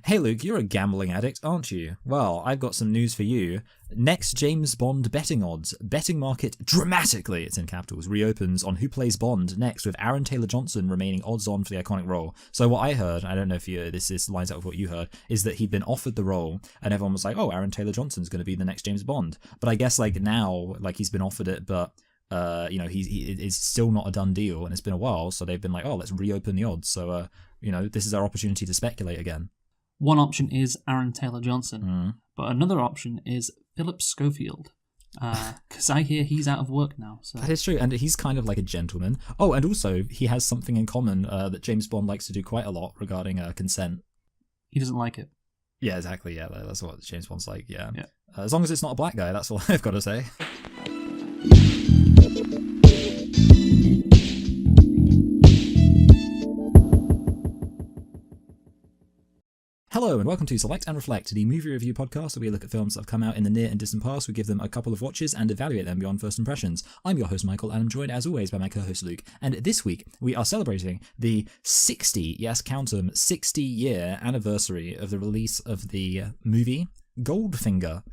Hey Luke, you're a gambling addict, aren't you? Well, I've got some news for you. Next James Bond betting odds. Betting market dramatically, it's in capitals, reopens on who plays Bond next, with Aaron Taylor-Johnson remaining odds-on for the iconic role. So what I heard, I don't know if this lines up with what you heard, is that he'd been offered the role, and everyone was like, oh, Aaron Taylor-Johnson's going to be the next James Bond. But I guess now, he's been offered it, but it's still not a done deal, and it's been a while, so they've been like, oh, let's reopen the odds. So, this is our opportunity to speculate again. One option is Aaron Taylor-Johnson, but another option is Philip Schofield, because I hear he's out of work now. So. That is true, and he's kind of like a gentleman. Oh, and also, he has something in common that James Bond likes to do quite a lot regarding consent. He doesn't like it. Yeah, exactly, yeah, that's what James Bond's like, yeah. As long as it's not a black guy, that's all I've got to say. Hello and welcome to Select and Reflect, the movie review podcast where we look at films that have come out in the near and distant past. We give them a couple of watches and evaluate them beyond first impressions. I'm your host Michael, and I'm joined as always by my co-host Luke. And this week we are celebrating the 60-year anniversary of the release of the movie Goldfinger.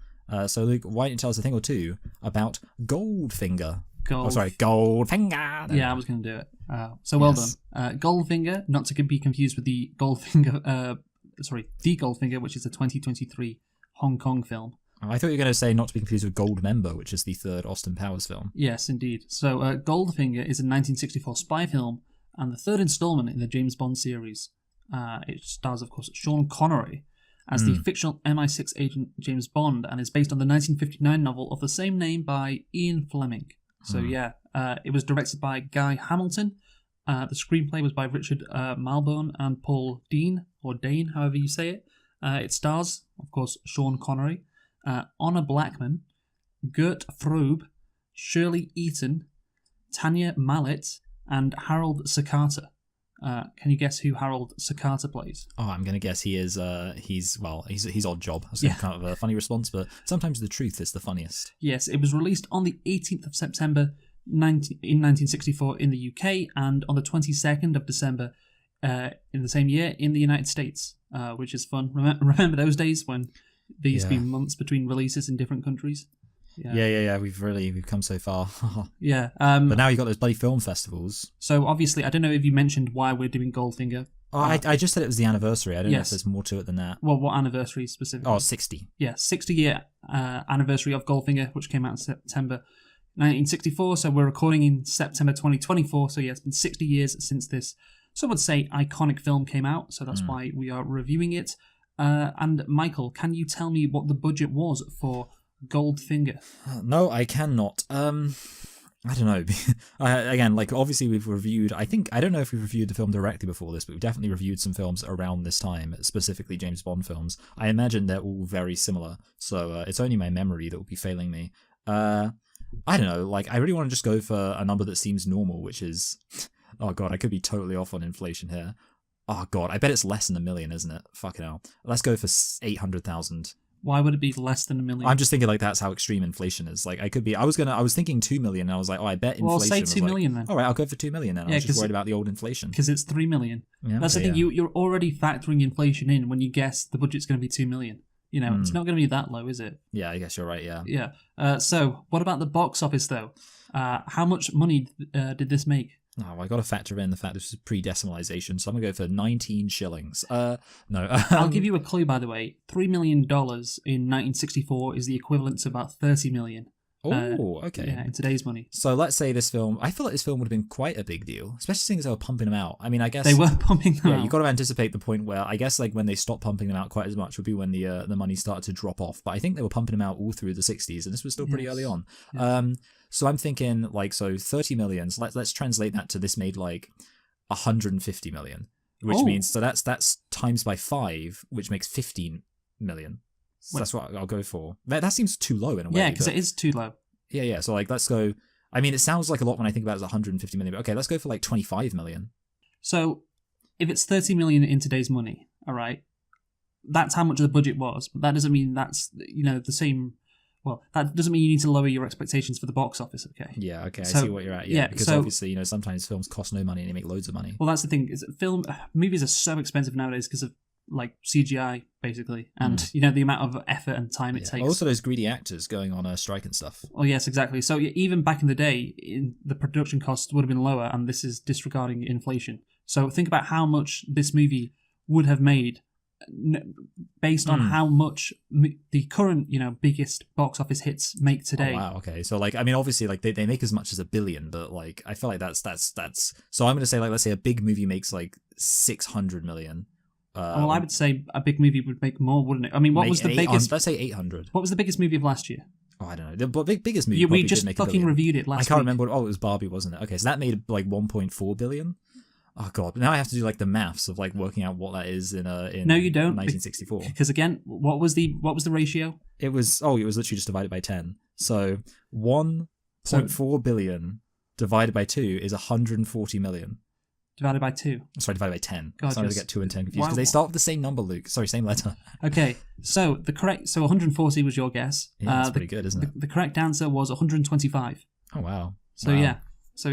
So Luke, why don't you tell us a thing or two about Goldfinger? Goldfinger. Yeah, I was going to do it. Well done. Goldfinger, not to be confused with the Goldfinger. The Goldfinger, which is a 2023 Hong Kong film. Oh, I thought you were going to say not to be confused with Goldmember, which is the third Austin Powers film. Yes, indeed. So Goldfinger is a 1964 spy film and the third installment in the James Bond series. It stars, of course, Sean Connery as the fictional MI6 agent James Bond, and is based on the 1959 novel of the same name by Ian Fleming. So it was directed by Guy Hamilton. The screenplay was by Richard Malbone and Paul Dean, or Dane, however you say it. It stars, of course, Sean Connery, Honor Blackman, Gert Frobe, Shirley Eaton, Tanya Mallet, and Harold Sakata. Can you guess who Harold Sakata plays? Oh, I'm going to guess he's odd job. That's kind of a funny response, but sometimes the truth is the funniest. Yes, it was released on the 18th of September in 1964 in the UK, and on the 22nd of December in the same year in the United States, which is fun. Remember those days when there used to be months between releases in different countries? Yeah. We've come so far. Yeah. But now you've got those bloody film festivals. So obviously, I don't know if you mentioned why we're doing Goldfinger. Oh, I just said it was the anniversary. I don't know if there's more to it than that. Well, what anniversary specifically? Oh, 60. Yeah, 60-year anniversary of Goldfinger, which came out in September 1964. So we're recording in September 2024. So yeah, it's been 60 years since this, some would say, iconic film came out. So that's why we are reviewing it. And Michael, can you tell me what the budget was for Goldfinger? No, I cannot. I don't know. Again, obviously we've reviewed, I don't know if we've reviewed the film directly before this, but we've definitely reviewed some films around this time, specifically James Bond films. I imagine they're all very similar, so it's only my memory that will be failing me. I don't know, I really want to just go for a number that seems normal, which is, oh god, I could be totally off on inflation here. Oh god, I bet it's less than $1 million, isn't it? Fucking hell. Let's go for 800,000. Why would it be less than $1 million? I'm just thinking that's how extreme inflation is. I was thinking 2 million, and I was like, oh, I bet inflation. Well, say 2 million then. All right, I'll go for 2 million then. I was just worried about the old inflation. Because it's 3 million. Yeah, that's the thing. You're already factoring inflation in when you guess the budget's going to be 2 million. It's not going to be that low, is it? Yeah, I guess you're right. Yeah. Yeah. So, what about the box office though? How much money did this make? Oh, I got to factor in the fact this is pre-decimalization, so I'm gonna go for 19 shillings. No. I'll give you a clue, by the way. $3 million in 1964 is the equivalent to about 30 million. Oh, okay. Yeah, in today's money. So let's say this film, I feel like this film would have been quite a big deal, especially seeing as they were pumping them out. I mean, I guess they were pumping them out. Yeah, you got to anticipate the point where I guess when they stopped pumping them out quite as much would be when the money started to drop off. But I think they were pumping them out all through the 60s, and this was still pretty early on. Yeah. So I'm thinking so 30 million. So let's translate that to this made 150 million, which means that's times by 5, which makes 15 million. So that's what I'll go for. That seems too low in a way. Yeah, because it is too low. Yeah. So let's go. I mean, it sounds like a lot when I think about it as 150 million. But okay, let's go for 25 million. So if it's 30 million in today's money, all right, that's how much the budget was. But that doesn't mean that's the same. Well, that doesn't mean you need to lower your expectations for the box office, okay? Yeah, okay, I see what you're at. Yeah, because obviously, sometimes films cost no money and they make loads of money. Well, that's the thing. Movies are so expensive nowadays because of like CGI basically, and you know the amount of effort and time it takes. Also, those greedy actors going on a strike and stuff. Oh yes, exactly. So even back in the day, the production costs would have been lower, and this is disregarding inflation. So think about how much this movie would have made based on how much the current, you know, biggest box office hits make today. Oh, wow. Okay. So like, I mean, obviously, like they make as much as $1 billion, but like I feel like that's. So I'm gonna say like, let's say a big movie makes like 600 million. Well, I would say a big movie would make more, wouldn't it? I mean, what was the biggest? Let's say 800. What was the biggest movie of last year? Oh, I don't know. The biggest movie. We just fucking reviewed it last week. I can't remember. It was Barbie, wasn't it? Okay, so that made like 1.4 billion. Oh god! Now I have to do like the maths of like working out what that is in no, you don't. 1964. Because again, what was the ratio? It was literally just divided by 10. So 1.4 billion divided by 2 is 140 million. Divided by 2. Sorry, divided by 10. God, so I'm going to get 2 and 10 confused because they start with the same number, Luke. Sorry, same letter. Okay, so 140 was your guess. Yeah, that's pretty good, isn't it? The correct answer was 125. Oh wow. So yeah, so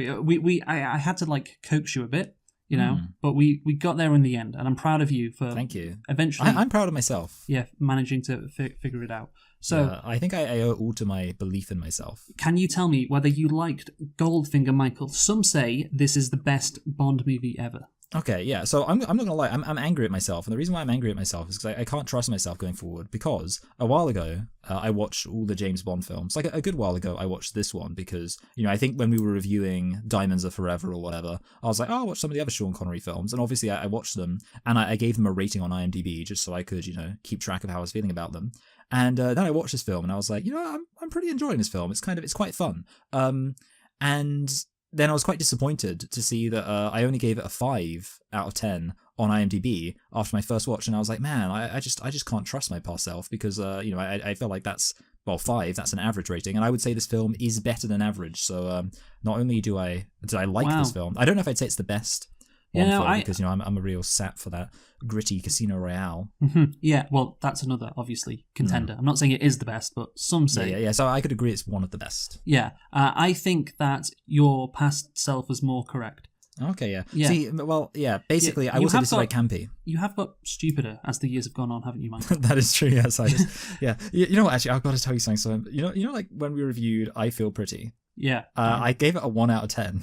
I had to like coax you a bit, you know, but we got there in the end, and I'm proud of you for. Thank you. Eventually, I'm proud of myself. Yeah, managing to figure it out. So I think I owe all to my belief in myself. Can you tell me whether you liked Goldfinger, Michael? Some say this is the best Bond movie ever. Okay, yeah. So I'm not gonna lie. I'm angry at myself, and the reason why I'm angry at myself is because I can't trust myself going forward. Because a while ago, I watched all the James Bond films. Like a good while ago, I watched this one because I think when we were reviewing Diamonds Are Forever or whatever, I was like, oh, I'll watch some of the other Sean Connery films, and obviously I watched them, and I gave them a rating on IMDb just so I could keep track of how I was feeling about them. And then I watched this film, and I was like, I'm pretty enjoying this film. It's quite fun. And then I was quite disappointed to see that I only gave it a 5 out of 10 on IMDb after my first watch, and I was like, man, I just can't trust my past self because I feel like that's 5. That's an average rating, and I would say this film is better than average. So not only did I like this film, I don't know if I'd say it's the best. Because I'm a real sap for that gritty Casino Royale. Mm-hmm. Yeah, well, that's another obviously contender. I'm not saying it is the best, but some say. Yeah. So I could agree it's one of the best. Yeah, I think that your past self was more correct. Okay, yeah. See, well, yeah. Basically, I will say this is very campy. You have got stupider as the years have gone on, haven't you, Michael? That is true. Yes, I just yeah. You know what? Actually, I've got to tell you something. So you know, like when we reviewed I Feel Pretty. Yeah. I gave it a 1 out of 10.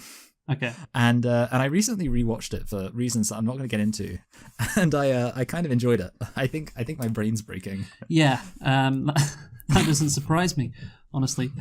Okay. And I recently rewatched it for reasons that I'm not going to get into, and I kind of enjoyed it. I think my brain's breaking. Yeah, that doesn't surprise me, honestly.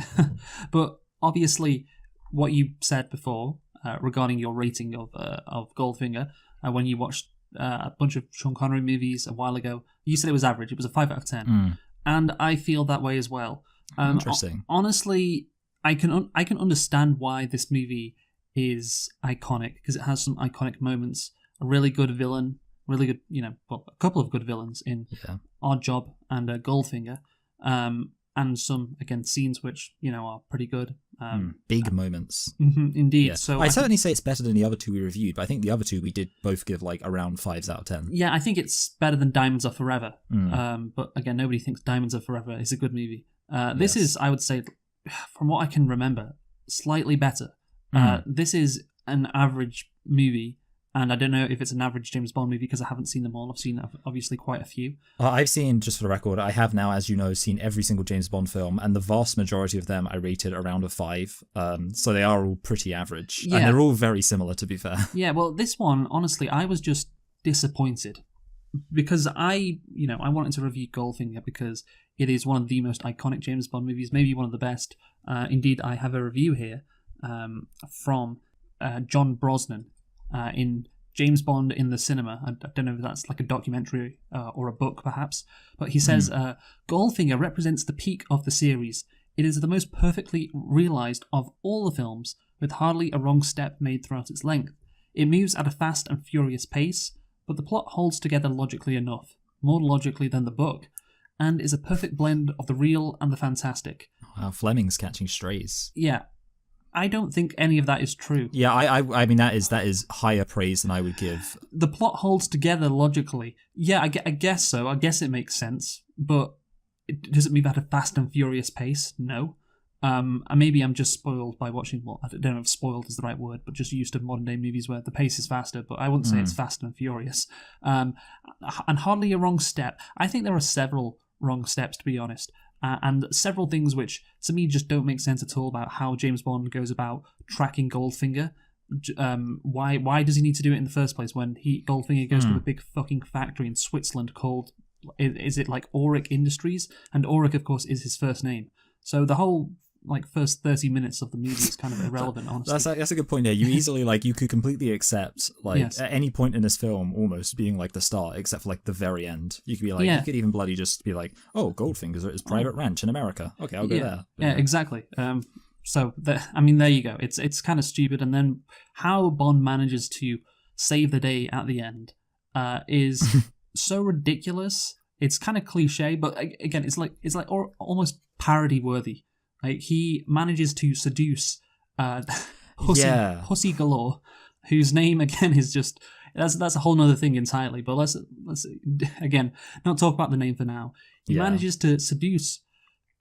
But obviously, what you said before regarding your rating of Goldfinger when you watched a bunch of Sean Connery movies a while ago, you said it was average. It was a 5 out of 10, and I feel that way as well. Interesting. Honestly, I can understand why this movie is iconic because it has some iconic moments. A really good villain, really good, a couple of good villains in Odd Job and Goldfinger, and some again scenes which are pretty good. Big moments, indeed. Yeah. So I certainly say it's better than the other two we reviewed, but I think the other two we did both give like around 5s out of 10. Yeah, I think it's better than Diamonds Are Forever. But again, nobody thinks Diamonds Are Forever is a good movie. This is, I would say, from what I can remember, slightly better. This is an average movie, and I don't know if it's an average James Bond movie because I haven't seen them all. I've seen obviously quite a few. I've seen, just for the record, I have now, as you know, seen every single James Bond film, and the vast majority of them I rated around a 5. So they are all pretty average, and they're all very similar, to be fair. Yeah, well, this one, honestly, I was just disappointed because I wanted to review Goldfinger because it is one of the most iconic James Bond movies, maybe one of the best. Indeed, I have a review here from John Brosnan in James Bond in the Cinema. I don't know if that's like a documentary or a book perhaps, but he says Goldfinger represents the peak of the series. It is the most perfectly realised of all the films, with hardly a wrong step made throughout its length. It moves at a fast and furious pace, but the plot holds together logically enough, more logically than the book, and is a perfect blend of the real and the fantastic. Wow, Fleming's catching strays. Yeah. I don't think any of that is true. Yeah, I mean that is higher praise than I would give. The plot holds together logically. Yeah, I guess so. I guess it makes sense, but does it move at a fast and furious pace? No. And maybe I'm just spoiled by watching, well, I don't know if spoiled is the right word, but just used to modern day movies where the pace is faster, but I wouldn't say it's fast and furious. And hardly a wrong step. I think there are several wrong steps, to be honest, and several things which, to me, just don't make sense at all about how James Bond goes about tracking Goldfinger. Why does he need to do it in the first place when Goldfinger goes to a big fucking factory in Switzerland called, is it like Auric Industries? And Auric, of course, is his first name. So the whole first 30 minutes of the movie is kind of irrelevant, honestly. That's a good point there. You easily you could completely accept at any point in this film almost being the start, except for the very end. You could be you could even bloody just be oh, Goldfinger's at his private ranch in America. Okay, I'll go there. Yeah, exactly. So there you go. It's kind of stupid, and then how Bond manages to save the day at the end is so ridiculous. It's kind of cliche, but again, it's almost parody worthy. He manages to seduce Hussy Galore, whose name again is just that's a whole nother thing entirely. But let's again not talk about the name for now. He manages to seduce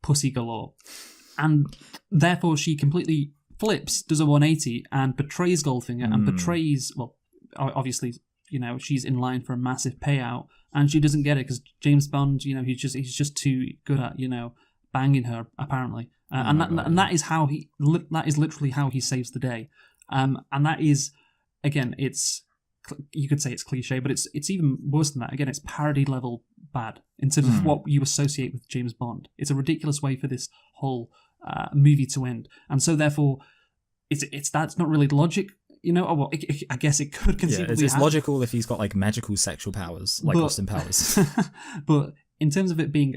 Pussy Galore, and therefore she completely flips, does a 180, and betrays Goldfinger, and betrays. Well, obviously, she's in line for a massive payout, and she doesn't get it because James Bond, he's just too good at banging her apparently. And that is literally how he saves the day, and that is, again, you could say it's cliche, but it's even worse than that. Again, it's parody level bad in terms of what you associate with James Bond. It's a ridiculous way for this whole movie to end, and so therefore, that's not really logic. I guess it could conceivably. It's logical if he's got magical sexual powers, Austin Powers. But in terms of it being,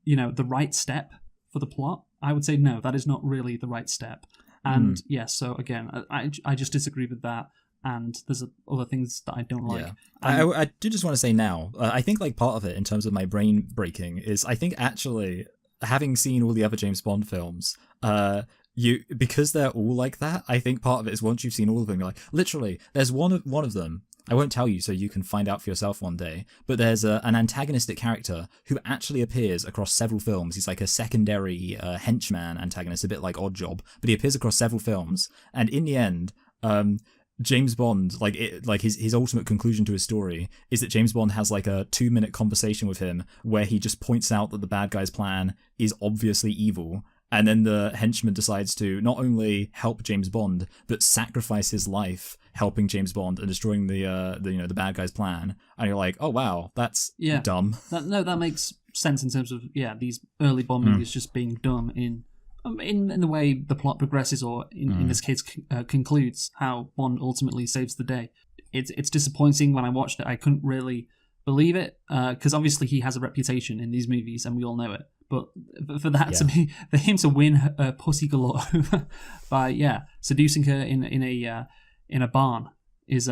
the right step for the plot, I would say no, that is not really the right step. And so again, I just disagree with that. And there's other things that I don't like. Yeah. I do just want to say now, I think part of it in terms of my brain breaking is I think actually having seen all the other James Bond films, because they're all like that, I think part of it is once you've seen all of them, you're literally, there's one of them. I won't tell you so you can find out for yourself one day, but there's an antagonistic character who actually appears across several films. He's a secondary henchman antagonist, a bit like Oddjob, but he appears across several films, and in the end, James Bond, his ultimate conclusion to his story is that James Bond has a 2-minute conversation with him where he just points out that the bad guy's plan is obviously evil, and then the henchman decides to not only help James Bond but sacrifice his life helping James Bond and destroying the bad guy's plan. And you're oh wow, that's dumb. That makes sense in terms of these early Bond movies just being dumb in the way the plot progresses, or in this case concludes how Bond ultimately saves the day. It's disappointing. When I watched it, I couldn't really believe it because obviously he has a reputation in these movies and we all know it. But for that to be, for him to win Pussy Galore by seducing her in a barn is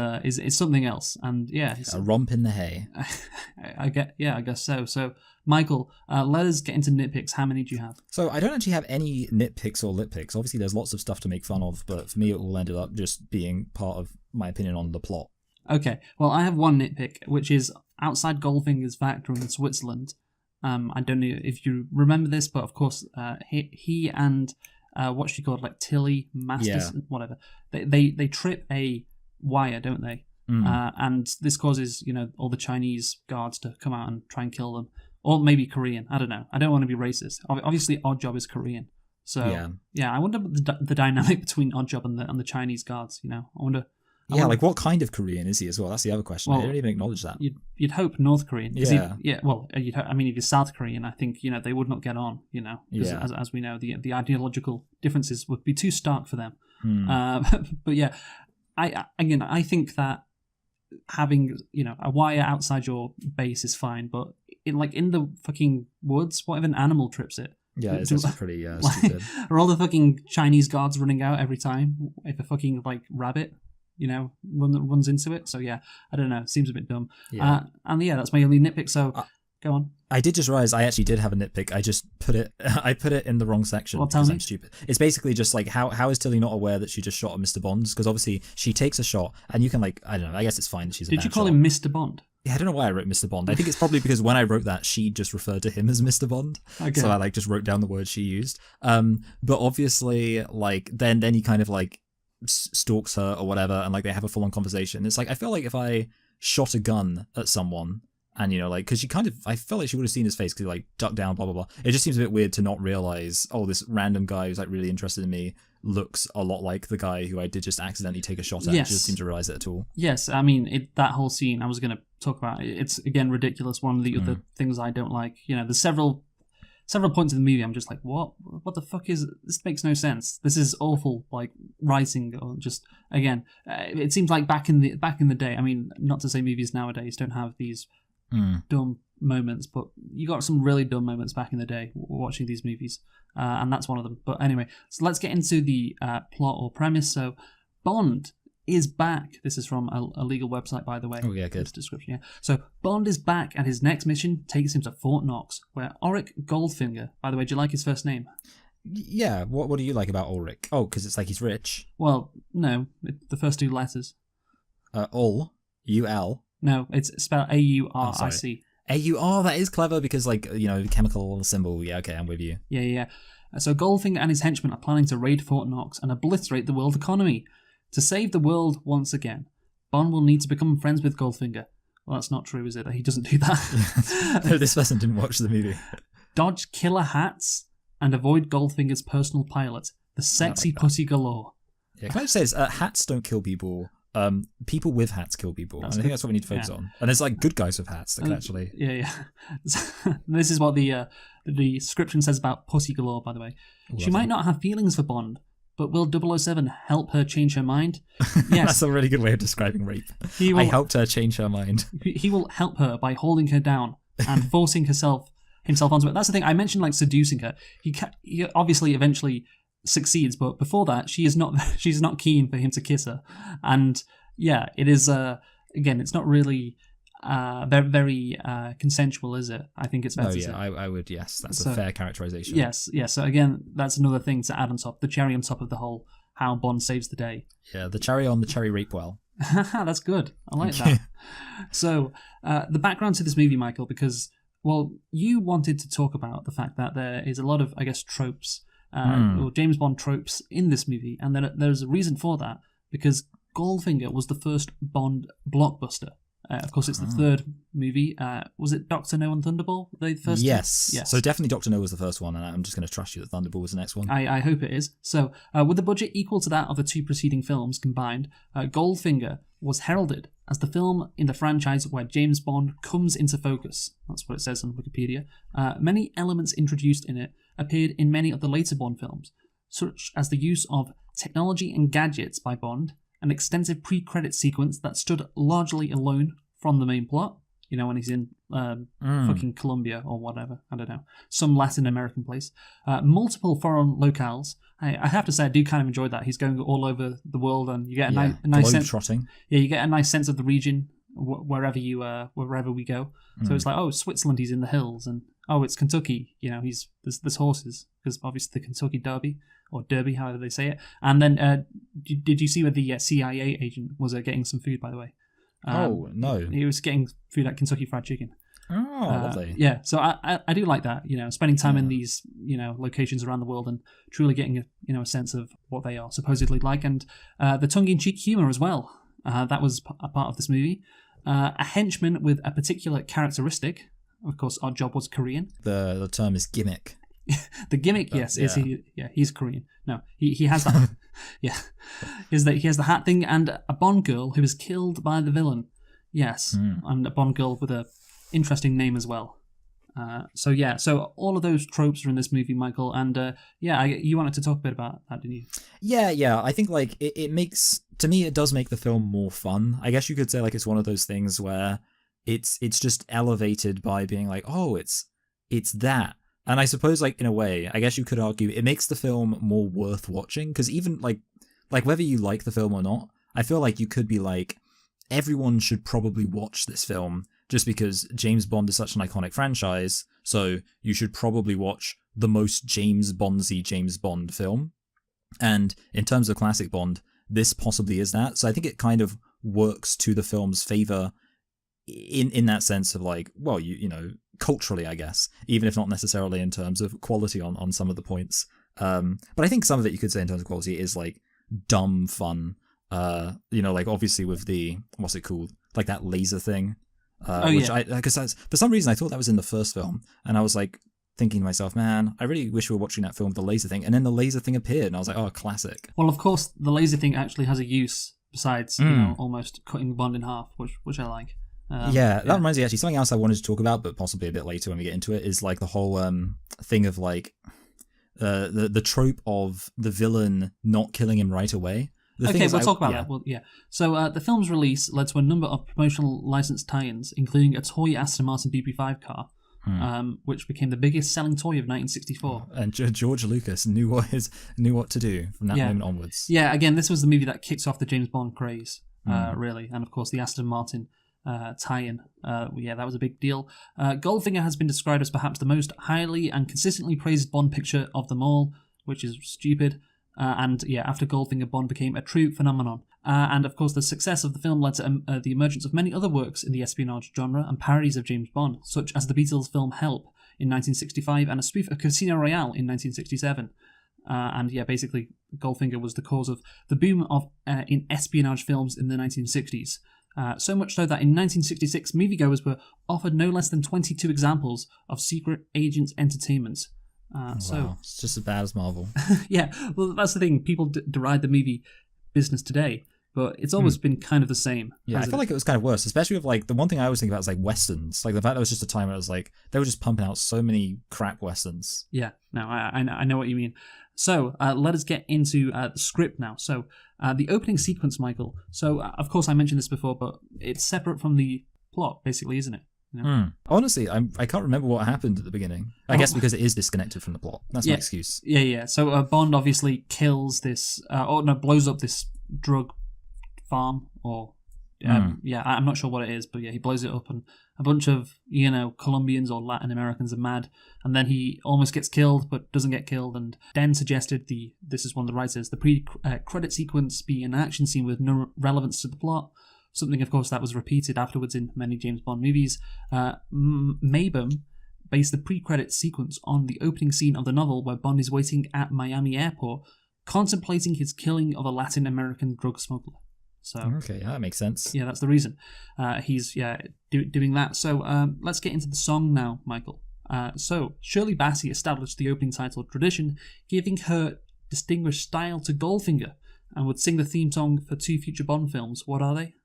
something else. And it's a romp in the hay. I guess so. So Michael, let us get into nitpicks. How many do you have? So I don't actually have any nitpicks or litpicks. Obviously, there's lots of stuff to make fun of, but for me, it all ended up just being part of my opinion on the plot. Okay, well, I have one nitpick, which is outside Goldfinger's factory in Switzerland. I don't know if you remember this, but of course, he and what's she called, Tilly Masterson, whatever. They trip a wire, don't they? And this causes all the Chinese guards to come out and try and kill them, or maybe Korean. I don't know. I don't want to be racist. Obviously, Oddjob is Korean, so I wonder the dynamic between Oddjob and the Chinese guards. I wonder. What kind of Korean is he as well? That's the other question. Well, I didn't even acknowledge that. You'd hope North Korean. Well, if you're South Korean, I think they would not get on. As we know, the ideological differences would be too stark for them. But I think that having a wire outside your base is fine, but in the fucking woods, what if an animal trips it? Yeah, it's actually pretty stupid. Are all the fucking Chinese guards running out every time if a fucking rabbit runs into it? So I don't know, it seems a bit dumb. And that's my only nitpick, so go on. I did just realize I actually did have a nitpick. I just put it in the wrong section because I'm stupid. It's basically just how is Tilly not aware that she just shot at Mr. Bond? Because obviously she takes a shot and you can I don't know, I guess it's fine that she's a Did you call him Mr. Bond? Yeah, I don't know why I wrote Mr. Bond. I think it's probably because when I wrote that, she just referred to him as Mr. Bond. Okay. So I like just wrote down the word she used. But obviously, like then he kind of like stalks her or whatever, and like they have a full on conversation. It's like I feel like if I shot a gun at someone, and like because I felt like she would have seen his face because he like ducked down, blah blah blah. It just seems a bit weird to not realize, oh, this random guy who's like really interested in me looks a lot like the guy who I did just accidentally take a shot at. Yes. She doesn't seem to realize it at all. Yes, I mean that whole scene I was going to talk about. It's again ridiculous. One of the other things I don't like. There's several points in the movie I'm just like, what the fuck is this? Makes no sense. This is awful, like writing, or just again, it seems like back in the day. I mean, not to say movies nowadays don't have these dumb moments, but you got some really dumb moments back in the day watching these movies, and that's one of them. But anyway, so let's get into the plot or premise. So Bond is back. This is from a legal website, by the way. Oh yeah, good description. Yeah. So Bond is back, and his next mission takes him to Fort Knox, where Auric Goldfinger. By the way, do you like his first name? Yeah. What do you like about Ulrich? Oh, because it's like he's rich. Well, no, the first two letters. U-L. No, it's spelled A-U-R-I-C. A-U-R, that is clever because, like, chemical symbol. Yeah, okay, I'm with you. Yeah. So Goldfinger and his henchmen are planning to raid Fort Knox and obliterate the world economy. To save the world once again, Bond will need to become friends with Goldfinger. Well, that's not true, is it? He doesn't do that. No, this person didn't watch the movie. Dodge killer hats and avoid Goldfinger's personal pilot, the sexy pussy galore. Yeah, can I just say this? Hats don't kill people. People with hats kill people. I think that's what we need to focus on. And there's like good guys with hats that can actually. Yeah. This is what the description says about pussy galore. By the way, she might not have feelings for Bond, but will 007 help her change her mind? Yes, that's a really good way of describing rape. I helped her change her mind. He will help her by holding her down and forcing himself onto it. That's the thing. I mentioned like seducing her. He obviously eventually succeeds, but before that she's not keen for him to kiss her, and yeah, it is again, it's not really very consensual, is it? I think it's fair to say. I would, yes, that's a fair characterization. Yes, so again, that's another thing to add on top, the cherry on top of the whole how Bond saves the day. Yeah, the cherry on the cherry rape well. That's good, I like that. So the background to this movie, Michael, because well, you wanted to talk about the fact that there is a lot of, I guess, tropes or James Bond tropes in this movie, and then there's a reason for that, because Goldfinger was the first Bond blockbuster. Of course, it's the third movie. Was it Dr. No and Thunderball? The first yes. Yes. So definitely Dr. No was the first one, and I'm just going to trust you that Thunderball was the next one. I hope it is. So with a budget equal to that of the two preceding films combined, Goldfinger was heralded as the film in the franchise where James Bond comes into focus. That's what it says on Wikipedia. Many elements introduced in it appeared in many of the later Bond films, such as the use of technology and gadgets by Bond, an extensive pre-credit sequence that stood largely alone from the main plot. When he's in fucking Colombia or whatever, I don't know, some Latin American place. Multiple foreign locales. I have to say, I do kind of enjoy that. He's going all over the world, and you get a nice sense. Trotting. Yeah, you get a nice sense of the region wherever we go. So it's like, oh, Switzerland, he's in the hills, and oh, it's Kentucky. There's horses, because obviously the Kentucky Derby, or Derby, however they say it. And then, did you see where the CIA agent was getting some food, by the way? Oh, no. He was getting food at Kentucky Fried Chicken. Oh, lovely. Yeah, so I do like that, spending time in these, locations around the world and truly getting a sense of what they are supposedly like. And the tongue-in-cheek humour as well. That was a part of this movie. A henchman with a particular characteristic. Of course, our job was Korean. The term is gimmick. The gimmick, yes, is he? Yeah, he's Korean. No, he has that. Yeah, is that he has the hat thing, and a Bond girl who is killed by the villain. Yes, and a Bond girl with a interesting name as well. So all of those tropes are in this movie, Michael, and you wanted to talk a bit about that, didn't you? Yeah. I think like it makes, to me, it does make the film more fun. I guess you could say like it's one of those things where it's just elevated by being like, oh, it's that. And I suppose, like, in a way, I guess you could argue it makes the film more worth watching, because even, like whether you like the film or not, I feel like you could be like, everyone should probably watch this film, just because James Bond is such an iconic franchise, so you should probably watch the most James Bondsy James Bond film. And in terms of classic Bond, this possibly is that. So I think it kind of works to the film's favour in that sense of like, well, you know, culturally, I guess, even if not necessarily in terms of quality on some of the points. But I think some of it you could say in terms of quality is like dumb fun. You know, like obviously with the, what's it called, like that laser thing. Which I, because that's, for some reason I thought that was in the first film, and I was like thinking to myself, man, I really wish we were watching that film with the laser thing. And then the laser thing appeared, and I was like, oh, classic. Well, of course, the laser thing actually has a use besides, you know, almost cutting Bond in half, which I like. That reminds me, actually, something else I wanted to talk about, but possibly a bit later when we get into it, is like the whole thing of like the trope of the villain not killing him right away. Okay, we'll talk about that. Well, yeah. So the film's release led to a number of promotional licensed tie-ins, including a toy Aston Martin DB5 car, which became the biggest selling toy of 1964. And George Lucas knew what to do from that moment onwards. Yeah, again, this was the movie that kicked off the James Bond craze, really, and of course the Aston Martin tie-in. That was a big deal. Goldfinger has been described as perhaps the most highly and consistently praised Bond picture of them all, which is stupid. After Goldfinger, Bond became a true phenomenon. And of course, the success of the film led to the emergence of many other works in the espionage genre and parodies of James Bond, such as the Beatles film Help in 1965 and a spoof of Casino Royale in 1967. Basically, Goldfinger was the cause of the boom of in espionage films in the 1960s. So much so that in 1966, moviegoers were offered no less than 22 examples of secret agent entertainment. Wow, it's just as bad as Marvel. Yeah, well, that's the thing. People deride the movie business today, but it's always been kind of the same. Yeah, I feel like it was kind of worse, especially with like the one thing I always think about is like westerns. Like the fact that it was just a time where it was like they were just pumping out so many crap westerns. Yeah, no, I know what you mean. So let us get into the script now. So the opening sequence, Michael. So of course I mentioned this before, but it's separate from the plot, basically, isn't it? You know? Honestly, I can't remember what happened at the beginning. I guess because it is disconnected from the plot. That's my excuse. Yeah. So Bond obviously kills this, blows up this drug farm, or I'm not sure what it is, but yeah, he blows it up, and a bunch of Colombians or Latin Americans are mad, and then he almost gets killed, but doesn't get killed. And Den suggested this is one of the writers, the pre-credit sequence be an action scene with no relevance to the plot. Something, of course, that was repeated afterwards in many James Bond movies. Mabum based the pre-credit sequence on the opening scene of the novel where Bond is waiting at Miami airport, contemplating his killing of a Latin American drug smuggler. So okay, that makes sense. Yeah, that's the reason. He's doing that. So let's get into the song now, Michael. So Shirley Bassey established the opening title tradition, giving her distinguished style to Goldfinger, and would sing the theme song for 2 future Bond films. What are they?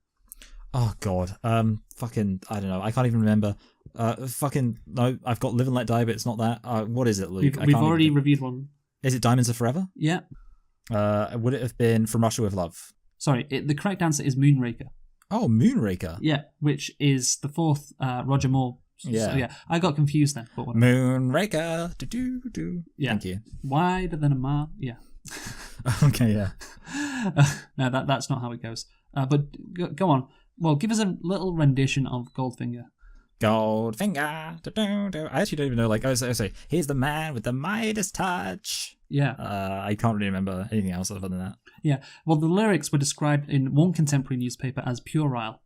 Oh God, I don't know. I can't even remember. No, I've got Live and Let Die, but it's not that. What is it, Luke? We've already reviewed one. Is it Diamonds Are Forever? Yeah. Would it have been From Russia with Love? Sorry, the correct answer is Moonraker. Oh, Moonraker. Yeah, which is the 4th Roger Moore. Yeah. So, I got confused then. But Moonraker. Do. Yeah. Thank you. Wider than a mile. Yeah. Okay, yeah. No, that's not how it goes. But go on. Well, give us a little rendition of Goldfinger. Goldfinger. I actually don't even know. Like, I was say, here's the man with the Midas touch. Yeah. I can't really remember anything else other than that. Yeah. Well, the lyrics were described in one contemporary newspaper as puerile.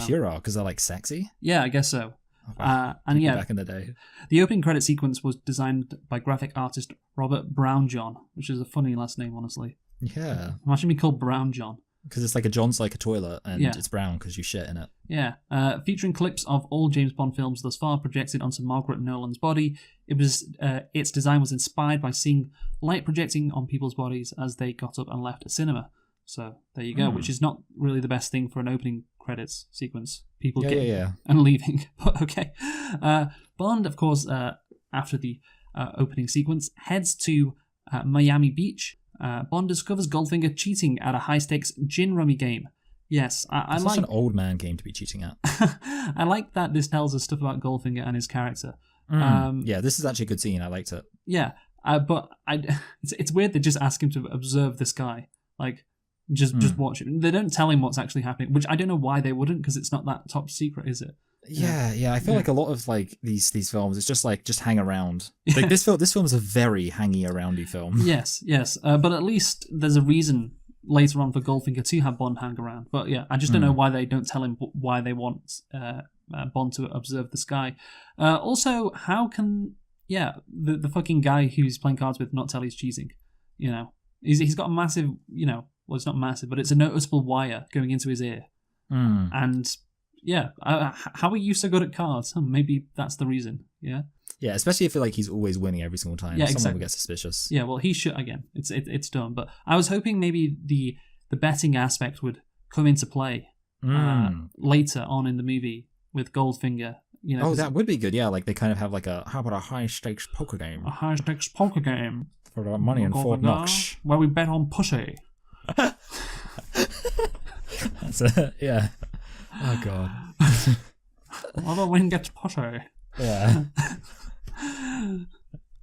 Puerile, because they're like sexy? Yeah, I guess so. Back in the day. The opening credit sequence was designed by graphic artist Robert Brownjohn, which is a funny last name, honestly. Yeah. Imagine being called Brownjohn. Because it's like a John's like a toilet, and it's brown because you shit in it. Yeah. Featuring clips of all James Bond films thus far projected onto Margaret Nolan's body, its design was inspired by seeing light projecting on people's bodies as they got up and left a cinema. So there you go, which is not really the best thing for an opening credits sequence. People getting and leaving. But okay. Bond, of course, after the opening sequence, heads to Miami Beach. Bond discovers Goldfinger cheating at a high-stakes gin rummy game. Yes, I like... It's an old man game to be cheating at. I like that this tells us stuff about Goldfinger and his character. Yeah, this is actually a good scene. I liked it. Yeah, but it's weird they just ask him to observe this guy. Like, just watch him. They don't tell him what's actually happening, which I don't know why they wouldn't, because it's not that top secret, is it? Yeah. I feel like a lot of like these films, it's just like just hang around. Like this film is a very hangy aroundy film. Yes. But at least there's a reason later on for Goldfinger to have Bond hang around. But yeah, I just don't know why they don't tell him why they want Bond to observe the sky. Also, how can the fucking guy who's playing cards with not tell he's cheating? You know, he's got a massive, you know, well, it's not massive, but it's a noticeable wire going into his ear. And yeah, how are you so good at cards? Maybe that's the reason. Yeah. Yeah, especially if like he's always winning every single time. Yeah, Someone exactly. will get suspicious. Yeah, well, he should again. It's dumb, but I was hoping maybe the betting aspect would come into play later on in the movie with Goldfinger. You know, that would be good. Yeah, like they kind of have like how about a high stakes poker game? A high stakes poker game For the money in Fort Knox. where we bet on pussy. That's yeah. Oh god. Whoever win gets pussy. Yeah.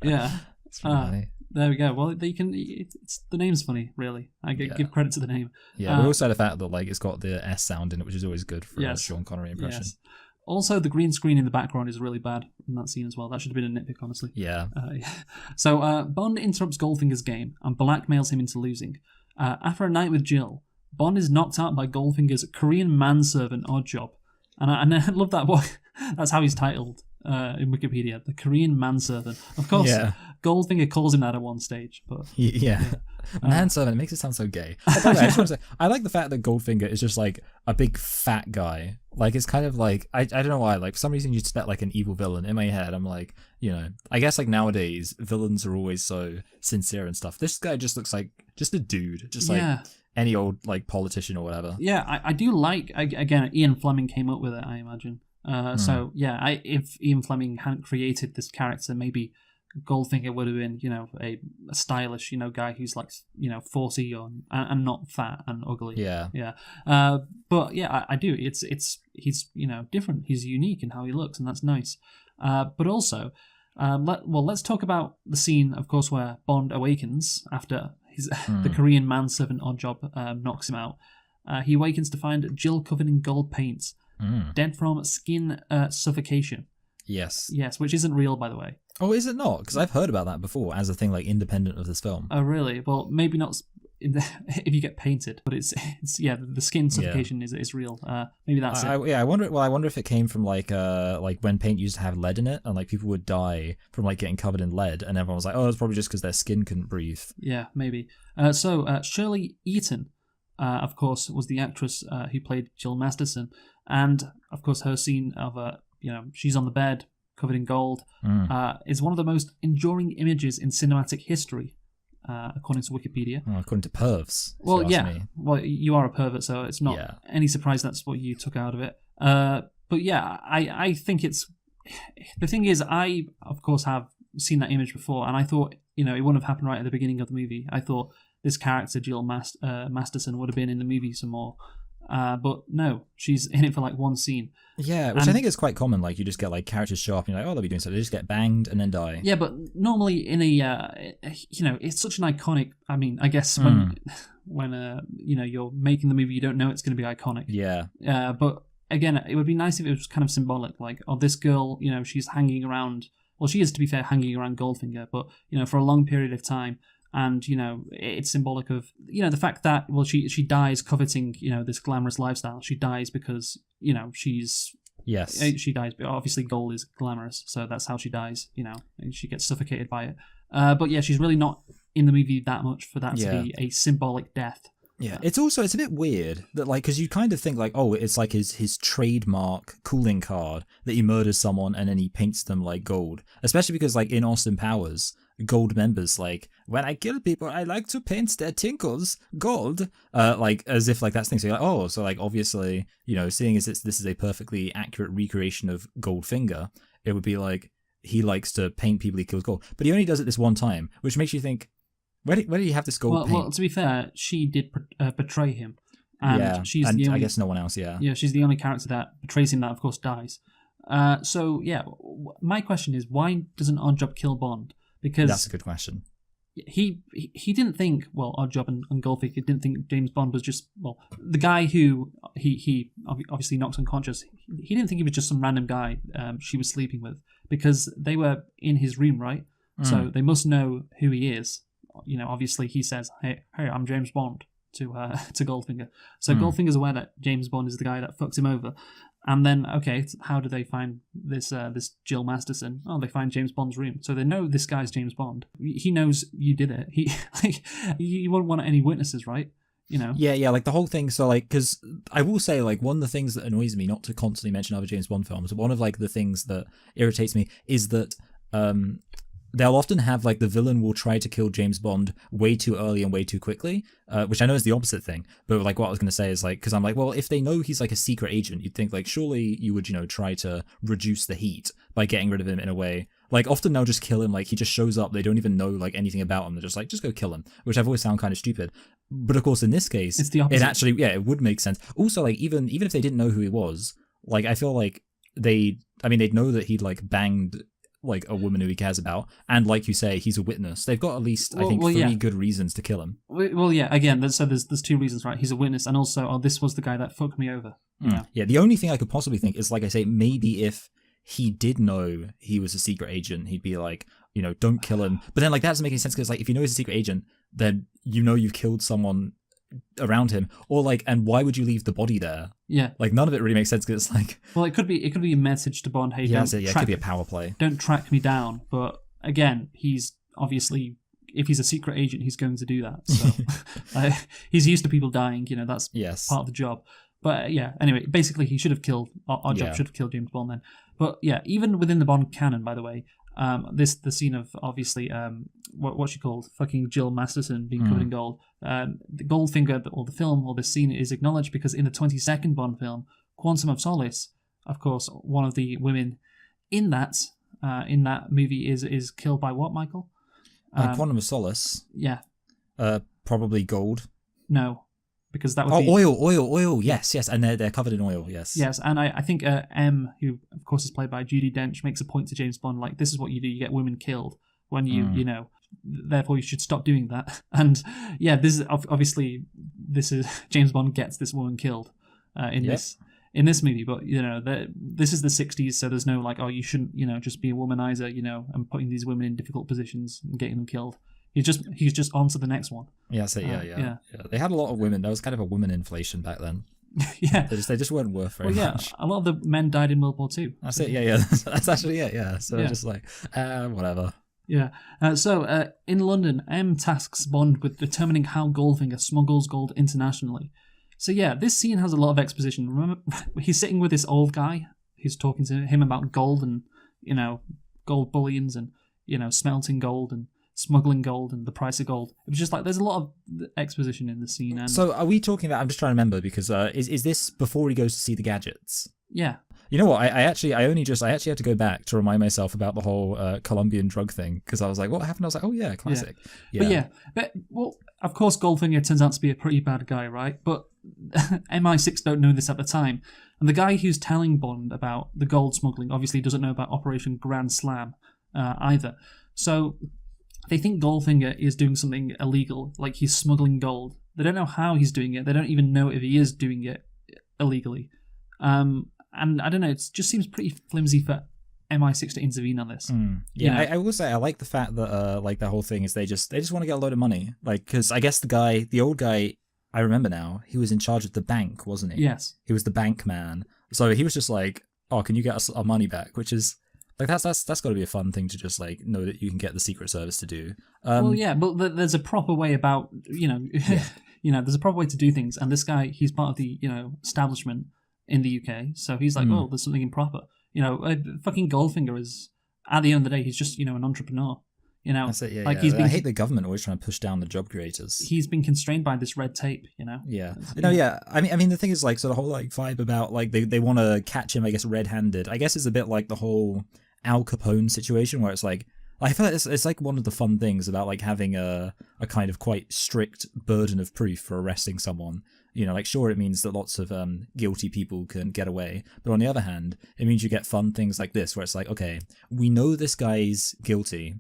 Yeah. It's funny. There we go. Well, you can. It's the name's funny, really. I give credit to the name. Yeah, but also the fact that like it's got the S sound in it, which is always good for a Sean Connery impression. Yes. Also, the green screen in the background is really bad in that scene as well. That should have been a nitpick, honestly. Yeah. So Bond interrupts Goldfinger's game and blackmails him into losing. After a night with Jill, Bond is knocked out by Goldfinger's Korean manservant Oddjob. And I love that. That's how he's titled in Wikipedia, the Korean manservant. Of course, Goldfinger calls him that at one stage. But Manservant, it makes it sound so gay. By the way, I just want to say, I like the fact that Goldfinger is just like a big fat guy. Like it's kind of like I don't know why. Like for some reason you'd expect like an evil villain. In my head, I'm like, you know, I guess like nowadays villains are always so sincere and stuff. This guy just looks like just a dude, just like any old like politician or whatever. Yeah, I do like again. Ian Fleming came up with it, I imagine. So yeah, if Ian Fleming hadn't created this character, maybe Goldfinger would have been, you know, a stylish, you know, guy who's like, you know, 40 and not fat and ugly. Yeah. But yeah, I do. He's you know different. He's unique in how he looks, and that's nice. But also, let's talk about the scene, of course, where Bond awakens after the Korean manservant Oddjob knocks him out. He awakens to find Jill covered in gold paint, dead from skin suffocation. Yes, which isn't real, by the way. Oh, is it not? Because I've heard about that before as a thing like independent of this film. Oh, really? Well, maybe not if you get painted, but it's the skin suffocation is real. Maybe that's it. I wonder if it came from like when paint used to have lead in it, and like people would die from like getting covered in lead, and everyone was like, oh, it's probably just because their skin couldn't breathe. Yeah, maybe. So Shirley Eaton, of course, was the actress who played Jill Masterson, and of course her scene of she's on the bed covered in gold is one of the most enduring images in cinematic history, according to Wikipedia. Oh, according to pervs. Well, yeah. Well, you are a pervert, so it's not any surprise that's what you took out of it. But yeah, I think it's... The thing is, I, of course, have seen that image before, and I thought, it wouldn't have happened right at the beginning of the movie. I thought this character, Jill Masterson, would have been in the movie some more. But no, she's in it for like one scene. Yeah, which I think is quite common. Like you just get like characters show up and you're like, oh, they'll be doing something. They just get banged and then die. Yeah, but normally in a, it's such an iconic. I mean, I guess when you're making the movie, you don't know it's going to be iconic. Yeah. But again, it would be nice if it was kind of symbolic. Like, oh, this girl, she's hanging around. Well, she is, to be fair, hanging around Goldfinger, but for a long period of time. And, it's symbolic of, the fact that, well, she dies coveting, this glamorous lifestyle. She dies because, she's... Yes. She dies, but obviously gold is glamorous, so that's how she dies, and she gets suffocated by it. But yeah, she's really not in the movie that much for that to be a symbolic death. Yeah, it's a bit weird that, like, because you kind of think, like, oh, it's like his trademark calling card that he murders someone and then he paints them like gold. Especially because, like, in Austin Powers, gold members, like, when I kill people, I like to paint their tinkles gold. Like, as if, like, that's thing. So you're like, oh, so, like, obviously, seeing as this is a perfectly accurate recreation of Goldfinger, it would be like he likes to paint people he kills gold. But he only does it this one time, which makes you think, where did he have this gold paint? Well, to be fair, she did betray him. And she's the only, I guess no one else, Yeah, she's the only character that betrays him that, of course, dies. So, yeah, my question is, why doesn't Oddjob kill Bond? Because that's a good question. He didn't think, well, Oddjob and Goldfinger didn't think James Bond was just, well, the guy who he obviously knocks unconscious, he didn't think he was just some random guy she was sleeping with, because they were in his room, right? So they must know who he is. Obviously he says, hey, I'm James Bond. to Goldfinger. So Goldfinger's aware that James Bond is the guy that fucks him over. And then, okay, how do they find this Jill Masterson? Oh, they find James Bond's room. So they know this guy's James Bond. He knows you did it. You wouldn't want any witnesses, right? You know? Yeah, like the whole thing. So like, because I will say, like, one of the things that annoys me, not to constantly mention other James Bond films, but one of like the things that irritates me is that they'll often have like the villain will try to kill James Bond way too early and way too quickly, which I know is the opposite thing. But like what I was going to say is like, because I'm like, well, if they know he's like a secret agent, you'd think like surely you would, try to reduce the heat by getting rid of him in a way. Like often they'll just kill him, like he just shows up, they don't even know like anything about him, they're just like, just go kill him, which I've always found kind of stupid. But of course in this case, it's the opposite. It actually, it would make sense. Also, like even if they didn't know who he was, like I feel like they'd know that he'd like banged like a woman who he cares about, and like you say, he's a witness. They've got at least I think three good reasons to kill him. Well, yeah. Again, there's two reasons, right? He's a witness, and also, this was the guy that fucked me over. Yeah. The only thing I could possibly think is, like I say, maybe if he did know he was a secret agent, he'd be like, don't kill him. But then like that doesn't make any sense because like if you know he's a secret agent, then you've killed someone around him, or like, and why would you leave the body there? Yeah, like none of it really makes sense because it's like, well, it could be a message to Bond. Hey, it could be a power play. Don't track me down. But again, he's obviously, if he's a secret agent, he's going to do that. So he's used to people dying. That's part of the job. But yeah, anyway, basically, he should have killed. Our job should have killed James Bond then. But yeah, even within the Bond canon, by the way, the scene of obviously what's she called, fucking Jill Masterson being covered in gold. The Goldfinger or the film or the scene is acknowledged because in the 22nd Bond film, Quantum of Solace, of course, one of the women in that movie is killed by what, Michael? Quantum of Solace. Yeah. Probably gold. No. Because that would be... oil. Yes, and they're covered in oil. Yes, and I think M, who of course is played by Judi Dench, makes a point to James Bond like, this is what you do. You get women killed when you therefore you should stop doing that. And yeah, this is obviously James Bond gets this woman killed in this movie, but this is the 60s, so there's no like, oh, you shouldn't just be a womanizer, and putting these women in difficult positions and getting them killed. He's just on to the next one. Yeah, They had a lot of women. There was kind of a women inflation back then. Yeah, they just weren't worth very much. A lot of the men died in World War II. That's it. Yeah. That's actually it. Yeah. So just like, whatever. Yeah. So in London, M tasks Bond with determining how Goldfinger smuggles gold internationally. So yeah, this scene has a lot of exposition. Remember, he's sitting with this old guy who's talking to him about gold and gold bullions and smelting gold and smuggling gold and the price of gold. It was just like there's a lot of exposition in the scene. And so are we talking about? I'm just trying to remember because is this before he goes to see the gadgets? Yeah. You know what? I actually had to go back to remind myself about the whole Colombian drug thing because I was like, what happened? I was like, oh yeah, classic. Yeah. But of course, Goldfinger turns out to be a pretty bad guy, right? But MI6 don't know this at the time, and the guy who's telling Bond about the gold smuggling obviously doesn't know about Operation Grand Slam either. So they think Goldfinger is doing something illegal, like he's smuggling gold. They don't know how he's doing it. They don't even know if he is doing it illegally. And I don't know, it just seems pretty flimsy for MI6 to intervene on this. Yeah, I will say I like the fact that like the whole thing is they just want to get a load of money. Like, because I guess the old guy, I remember now, he was in charge of the bank, wasn't he? Yes. He was the bank man. So he was just like, oh, can you get us our money back? Which is... like that's got to be a fun thing to just like know that you can get the Secret Service to do. Well, yeah, but there's a proper way about there's a proper way to do things. And this guy, he's part of the establishment in the UK, so he's like, oh, there's something improper. Fucking Goldfinger is at the end of the day, he's just an entrepreneur. That's it. Yeah, I hate the government always trying to push down the job creators. He's been constrained by this red tape. Yeah. I mean, the thing is like, so the whole like vibe about like they want to catch him, I guess, red-handed. I guess is a bit like the whole Al Capone situation where it's like I feel like it's like one of the fun things about like having a kind of quite strict burden of proof for arresting someone. Like sure it means that lots of guilty people can get away, but on the other hand, it means you get fun things like this where it's like, okay, we know this guy's guilty,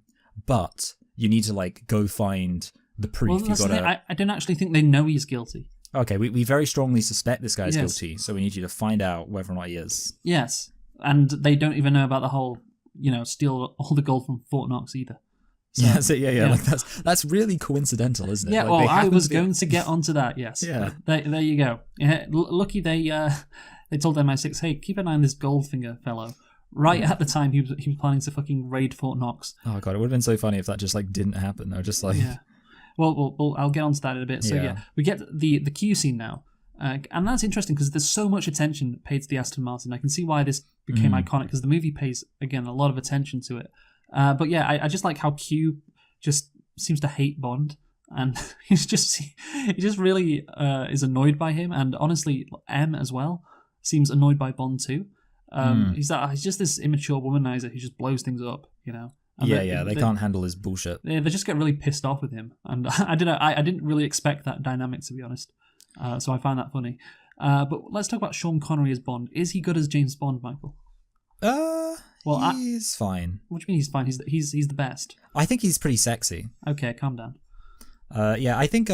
but you need to like go find the proof. Well, I don't actually think they know he's guilty. Okay, we very strongly suspect this guy's guilty, so we need you to find out whether or not he is. Yes, and they don't even know about the whole, steal all the gold from Fort Knox either. So, yeah. Like that's really coincidental, isn't it? Yeah, like, well, I was going to get onto that. Yes. Yeah. There you go. Yeah, lucky they told MI6, hey, keep an eye on this Goldfinger fellow. Right at the time he was planning to fucking raid Fort Knox. Oh god, it would have been so funny if that just like didn't happen. They're just like, yeah. Well, I'll get onto that in a bit. So yeah, we get the Q scene now, and that's interesting because there's so much attention paid to the Aston Martin. I can see why this became iconic because the movie pays again a lot of attention to it. But yeah, I just like how Q just seems to hate Bond, and he just really is annoyed by him, and honestly, M as well seems annoyed by Bond too. He's just this immature womanizer who just blows things up, you know. And they can't handle his bullshit. They just get really pissed off with him, and I don't know. I didn't really expect that dynamic, to be honest. So I found that funny. But let's talk about Sean Connery as Bond. Is he good as James Bond, Michael? He's fine. What do you mean he's fine? He's the best. I think he's pretty sexy. Okay, calm down. I think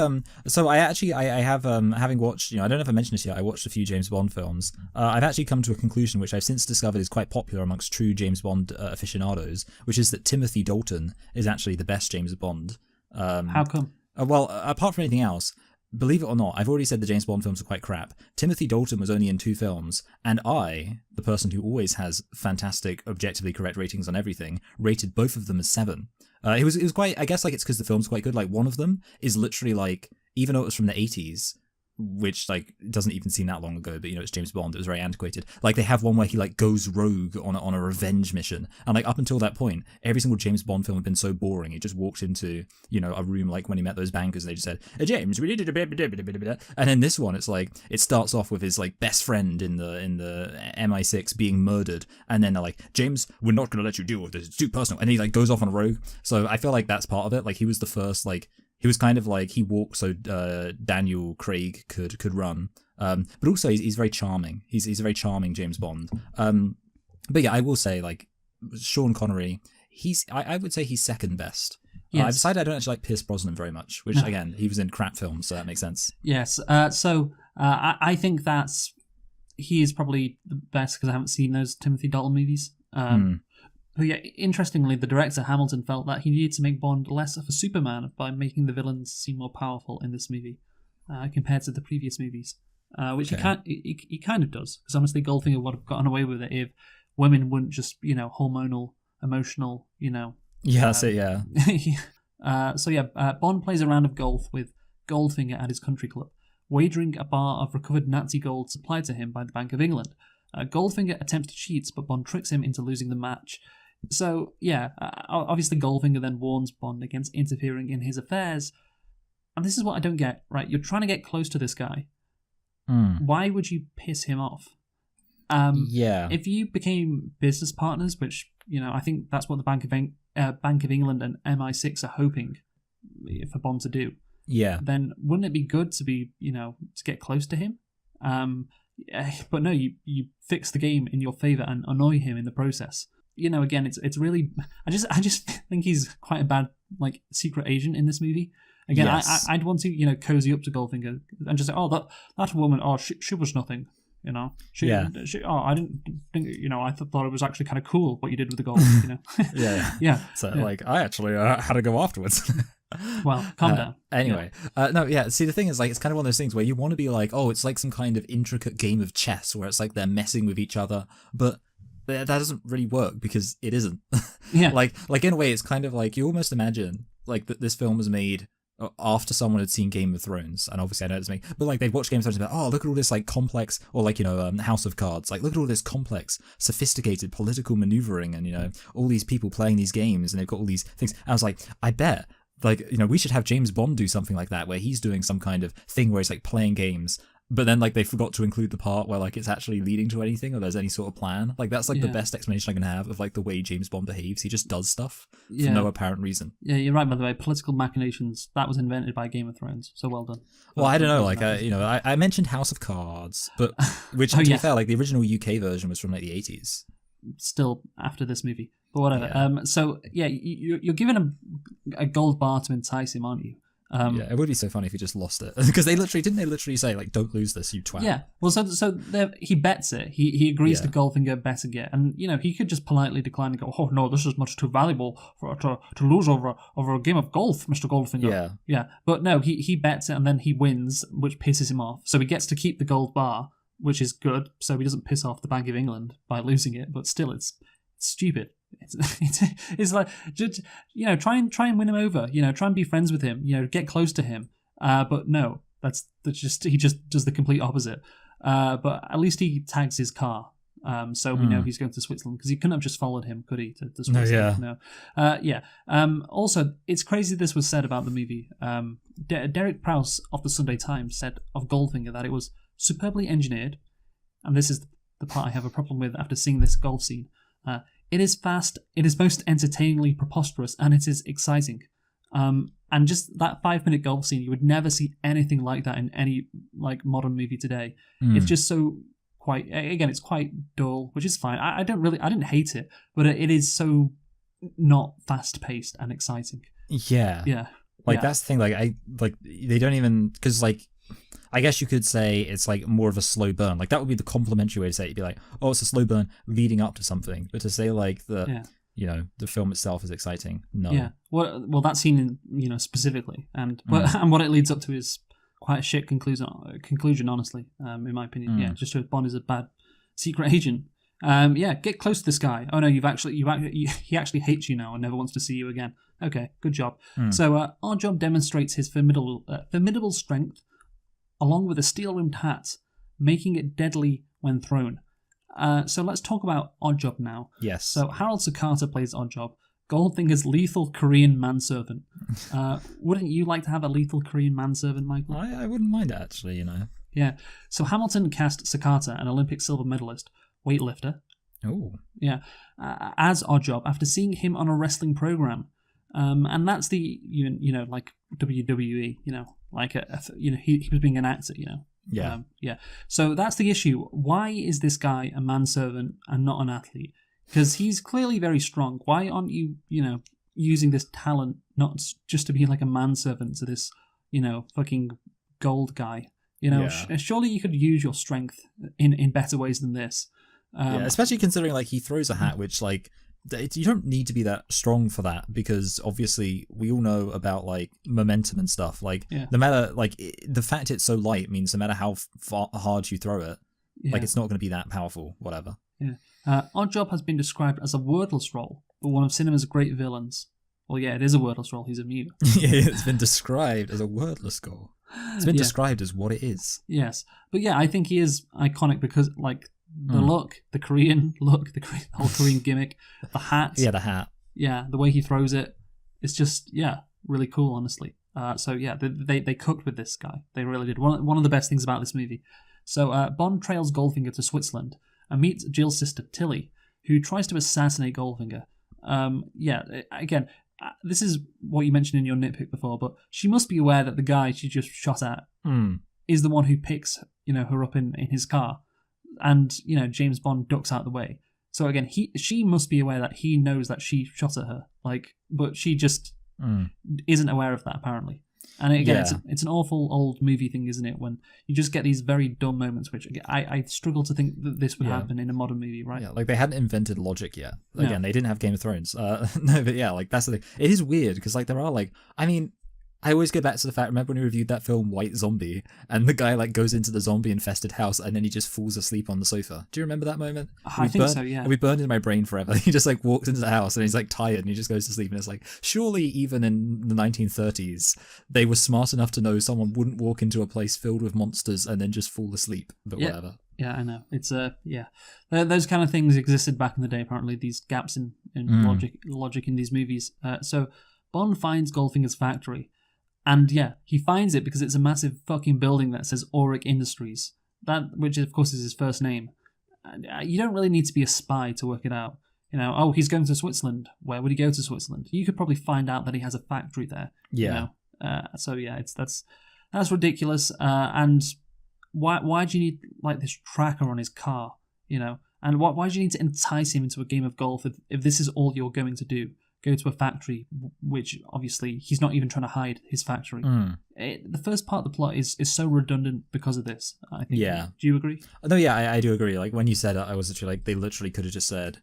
so I have having watched, I don't know if I mentioned this yet, I watched a few James Bond films. I've actually come to a conclusion which I've since discovered is quite popular amongst true James Bond aficionados, which is that Timothy Dalton is actually the best James Bond. How come? Well, apart from anything else, believe it or not, I've already said the James Bond films are quite crap. Timothy Dalton was only in 2 films, and I, the person who always has fantastic, objectively correct ratings on everything, rated both of them as 7. It was quite, I guess like it's because the film's quite good. Like one of them is literally like, even though it was from the 80s, which like doesn't even seem that long ago, but it's James Bond, it was very antiquated. Like they have one where he like goes rogue on a revenge mission, and like up until that point every single James Bond film had been so boring. He just walked into a room like when he met those bankers and they just said, James, we did a and then this one it's like it starts off with his like best friend in the MI6 being murdered, and then they're like, James, we're not gonna let you deal with this, it's too personal, and he like goes off on a rogue. So I feel like that's part of it. Like he was the first, like he was kind of like, he walked so Daniel Craig could run. But also he's very charming. He's a very charming James Bond. But yeah, I will say like Sean Connery, I would say he's second best. Yes. I've decided I don't actually like Pierce Brosnan very much, which again, he was in crap films, so that makes sense. Yes. I think he is probably the best because I haven't seen those Timothy Dalton movies. But yeah, interestingly, the director Hamilton felt that he needed to make Bond less of a Superman by making the villains seem more powerful in this movie compared to the previous movies, which he kind of does. Because honestly, Goldfinger would have gotten away with it if women wouldn't just hormonal, emotional, Yeah, that's it. Yeah. Bond plays a round of golf with Goldfinger at his country club, wagering a bar of recovered Nazi gold supplied to him by the Bank of England. Goldfinger attempts to cheat, but Bond tricks him into losing the match. So, yeah, obviously Goldfinger then warns Bond against interfering in his affairs. And this is what I don't get, right? You're trying to get close to this guy. Why would you piss him off? If you became business partners, which, I think that's what the Bank of England and MI6 are hoping for Bond to do. Yeah. Then wouldn't it be good to be, to get close to him? But no, you fix the game in your favor and annoy him in the process. Again, it's really. I just think he's quite a bad like secret agent in this movie. Again, yes. I'd want to cozy up to Goldfinger and just say, oh that woman, oh she was nothing. I didn't think I thought it was actually kind of cool what you did with the gold. Yeah. So like I actually had to go afterwards. Well, calm down. Anyway, see, the thing is, like, it's kind of one of those things where you want to be like, oh, it's like some kind of intricate game of chess where it's like they're messing with each other, but that doesn't really work because it isn't. Yeah. like in a way, it's kind of like you almost imagine like that this film was made after someone had seen Game of Thrones, and obviously I know it's me, but like they've watched Game of Thrones and been like, oh, look at all this like complex, or like House of Cards, like look at all this complex, sophisticated political maneuvering, and all these people playing these games, and they've got all these things. I was like, I bet. Like, we should have James Bond do something like that, where he's doing some kind of thing where he's like playing games, but then like they forgot to include the part where like it's actually leading to anything or there's any sort of plan. Like that's like the best explanation I can have of like the way James Bond behaves. He just does stuff for no apparent reason. Yeah, you're right, by the way. Political machinations, that was invented by Game of Thrones, so well done. Well, I don't know, like, I mentioned House of Cards, but which, to be fair, like the original UK version was from like the 80s. Still after this movie. But whatever. Yeah. You're given a gold bar to entice him, aren't you? Yeah, it would be so funny if he just lost it because they literally say like, "Don't lose this, you twat." Yeah, well, he bets it. He agrees to Yeah. Goldfinger bet again, and he could just politely decline and go, "Oh no, this is much too valuable to lose over a game of golf, Mister Goldfinger." Yeah. Yeah, but no, he bets it and then he wins, which pisses him off. So he gets to keep the gold bar, which is good. So he doesn't piss off the Bank of England by losing it. But still, it's stupid. It's like just, try and win him over. Try and be friends with him. Get close to him. But no, that's just he just does the complete opposite. But at least he tags his car. So we know he's going to Switzerland because he couldn't have just followed him, could he? To Switzerland? No. Yeah. Also, it's crazy this was said about the movie. Derek Prowse of the Sunday Times said of Goldfinger that it was superbly engineered, and this is the part I have a problem with after seeing this golf scene. It is fast, it is most entertainingly preposterous, and it is exciting. And just that 5-minute golf scene, you would never see anything like that in any modern movie today. It's just so it's quite dull, which is fine. I didn't hate it, but it is so not fast paced and exciting. Yeah. Yeah. That's the thing. They don't even because I guess you could say it's more of a slow burn. That would be the complimentary way to say it. You'd be like, oh, it's a slow burn leading up to something. But to say the film itself is exciting, no. Yeah. Well, that scene, specifically, and what it leads up to is quite a shit conclusion, honestly, in my opinion. Yeah, just Bond is a bad secret agent. Get close to this guy. Oh no, he actually hates you now and never wants to see you again. Okay, good job. So our job demonstrates his formidable strength, along with a steel-rimmed hat, making it deadly when thrown. So let's talk about Oddjob now. Yes. So Harold Sakata plays Oddjob, Goldfinger's lethal Korean manservant. Wouldn't you like to have a lethal Korean manservant, Michael? I wouldn't mind it, actually, Yeah. So Hamilton cast Sakata, an Olympic silver medalist, weightlifter. Oh. Yeah. As Oddjob after seeing him on a wrestling program. And that's the, like WWE, he was being an actor, Yeah. Yeah. So that's the issue. Why is this guy a manservant and not an athlete? Because he's clearly very strong. Why aren't you, using this talent not just to be like a manservant to this, fucking gold guy? Surely you could use your strength in better ways than this. Especially considering he throws a hat, which you don't need to be that strong for that because obviously we all know about momentum and stuff. No matter the fact it's so light means no matter how hard you throw it, it's not going to be that powerful. Whatever. Yeah. Oddjob has been described as a wordless role, but one of cinema's great villains. Well, yeah, it is a wordless role. He's a mute. Yeah, it's been described as a wordless role. It's been described as what it is. Yes, but yeah, I think he is iconic because the look, the Korean look, the whole Korean gimmick, the hat. Yeah, the hat. Yeah, the way he throws it. It's just, really cool, honestly. They cooked with this guy. They really did. One of the best things about this movie. So Bond trails Goldfinger to Switzerland and meets Jill's sister, Tilly, who tries to assassinate Goldfinger. Again, this is what you mentioned in your nitpick before, but she must be aware that the guy she just shot at is the one who picks, her up in his car. And, James Bond ducks out the way. So again, she must be aware that he knows that she shot at her. But she just isn't aware of that, apparently. And again, it's an awful old movie thing, isn't it? When you just get these very dumb moments, which I struggle to think that this would happen in a modern movie, right? Yeah, they hadn't invented logic yet. Again, they didn't have Game of Thrones. No, but yeah, that's the thing. It is weird because there are I always go back to the fact, remember when we reviewed that film White Zombie, and the guy goes into the zombie-infested house and then he just falls asleep on the sofa. Do you remember that moment? I think so, yeah. We burned in my brain forever. He just walks into the house and he's tired and he just goes to sleep and it's surely even in the 1930s, they were smart enough to know someone wouldn't walk into a place filled with monsters and then just fall asleep, but whatever. Yeah, I know. It's those kind of things existed back in the day, apparently, these gaps in logic in these movies. So Bond finds Goldfinger's factory. And he finds it because it's a massive fucking building that says Auric Industries. Which of course is his first name. You don't really need to be a spy to work it out. He's going to Switzerland. Where would he go to Switzerland? You could probably find out that he has a factory there. Yeah. That's ridiculous. And why do you need this tracker on his car? And why do you need to entice him into a game of golf if this is all you're going to do? go to a factory, which obviously he's not even trying to hide his factory. The first part of the plot is so redundant because of this, I think. Yeah. Do you agree? No, yeah, I do agree. Like, when you said it, I was literally like, they literally could have just said,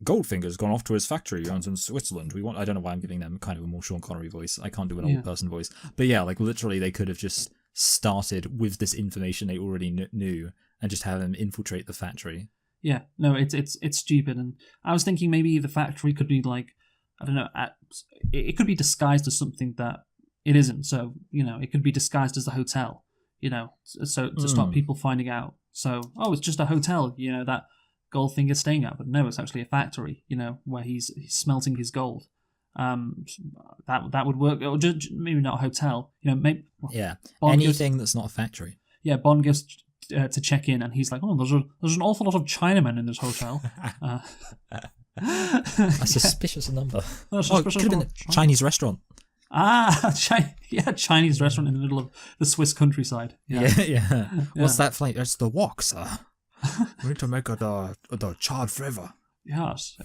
Goldfinger's gone off to his factory in Switzerland. I don't know why I'm giving them kind of a more Sean Connery voice. I can't do an old person voice. But yeah, like, literally they could have just started with this information they already knew and just have him infiltrate the factory. Yeah, no, it's stupid. And I was thinking maybe the factory could be like, I don't know, it could be disguised as something that it isn't. So, it could be disguised as a hotel, so to stop people finding out. So, it's just a hotel, that Goldfinger's staying at. But no, it's actually a factory, where he's smelting his gold. That would work. Or just, maybe not a hotel, maybe. Yeah, anything that's not a factory. Yeah, Bond goes to check in, and he's like, there's an awful lot of Chinamen in this hotel. A suspicious number. It could have been a Chinese restaurant. Chinese restaurant in the middle of the Swiss countryside. Yeah. What's that flavor? It's the wok, sir. We need to make the charred flavor. Yes.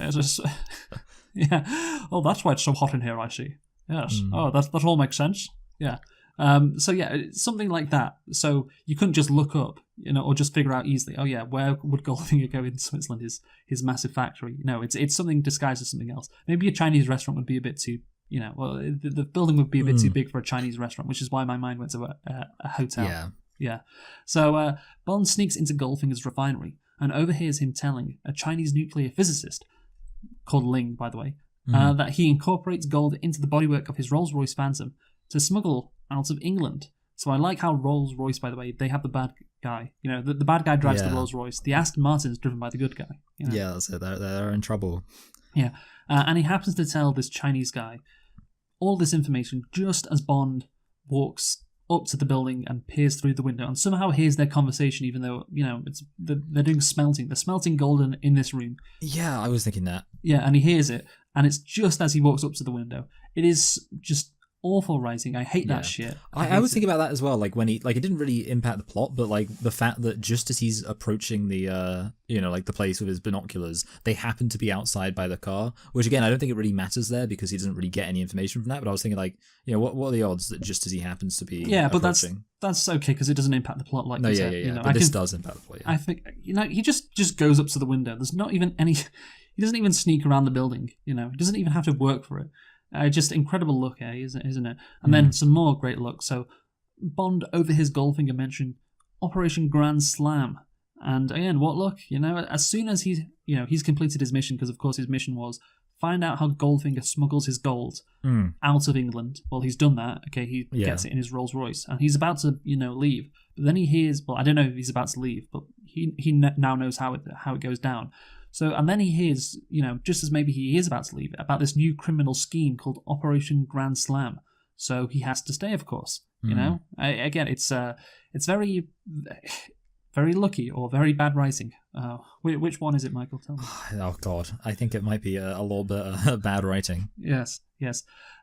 Yeah. Oh, that's why it's so hot in here, I see. Yes. Oh, that all makes sense. Yeah. Something like that. So you couldn't just look up, or just figure out easily. Oh yeah, where would Goldfinger go in Switzerland? His massive factory. No, it's something disguised as something else. Maybe a Chinese restaurant would be a bit too, the building would be a bit too big for a Chinese restaurant, which is why my mind went to a hotel. Yeah. So Bond sneaks into Goldfinger's refinery and overhears him telling a Chinese nuclear physicist called Ling, by the way, that he incorporates gold into the bodywork of his Rolls-Royce Phantom to smuggle out of England. So I like how Rolls-Royce, by the way, they have the bad guy. The bad guy drives the Rolls-Royce. The Aston Martin is driven by the good guy. Yeah, that's it. They're in trouble. Yeah. And he happens to tell this Chinese guy all this information just as Bond walks up to the building and peers through the window and somehow hears their conversation, even though, they're doing smelting. They're smelting gold in this room. Yeah, I was thinking that. Yeah, and he hears it, and it's just as he walks up to the window. It is just awful writing. I hate that shit. I was thinking about that as well. Like when it didn't really impact the plot, but like the fact that just as he's approaching the the place with his binoculars, they happen to be outside by the car. Which again, I don't think it really matters there because he doesn't really get any information from that. But I was thinking what are the odds that just as he happens to be approaching? But that's okay because it doesn't impact the plot. Like you said. But this does impact the plot. Yeah. I think he just goes up to the window. There's not even any. He doesn't even sneak around the building. He doesn't even have to work for it. Just incredible look, isn't it? And then some more great look. So Bond overhears Goldfinger mention Operation Grand Slam, and again, what look? As soon as he's completed his mission, because of course his mission was find out how Goldfinger smuggles his gold out of England. Well, he's done that. Okay, he gets it in his Rolls Royce, and he's about to leave. But then he hears. Well, I don't know if he's about to leave, but he now knows how it goes down. So, and then he hears, just as maybe he is about to leave, about this new criminal scheme called Operation Grand Slam. So he has to stay, of course. Again, it's very, very lucky or very bad writing. Which one is it, Michael? Tell me. Oh God, I think it might be a little bit bad writing. Yes.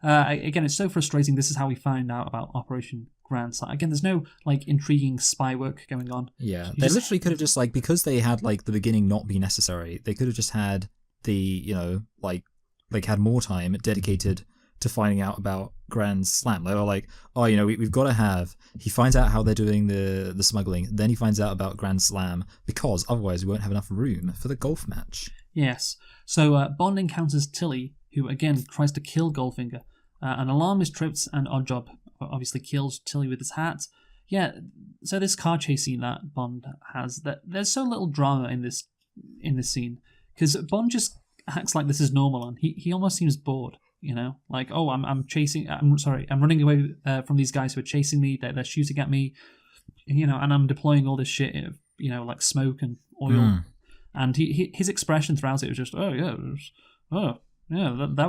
Again, it's so frustrating. This is how we find out about Operation Grand Slam. Again, there's no intriguing spy work going on. Yeah, they literally could have just because they had the beginning not be necessary. They could have just had the had more time dedicated to finding out about Grand Slam. They were like, we've got to have. He finds out how they're doing the smuggling. Then he finds out about Grand Slam because otherwise we won't have enough room for the golf match. Yes. So Bond encounters Tilly, who again tries to kill Goldfinger. An alarm is tripped, and Oddjob obviously kills Tilly with his hat. Yeah. So this car chase scene that Bond has, that there's so little drama in this scene because Bond just acts like this is normal, and he almost seems bored. I'm running away from these guys who are chasing me. They're shooting at me, and I'm deploying all this shit, like smoke and oil. And his expression throughout it was just, that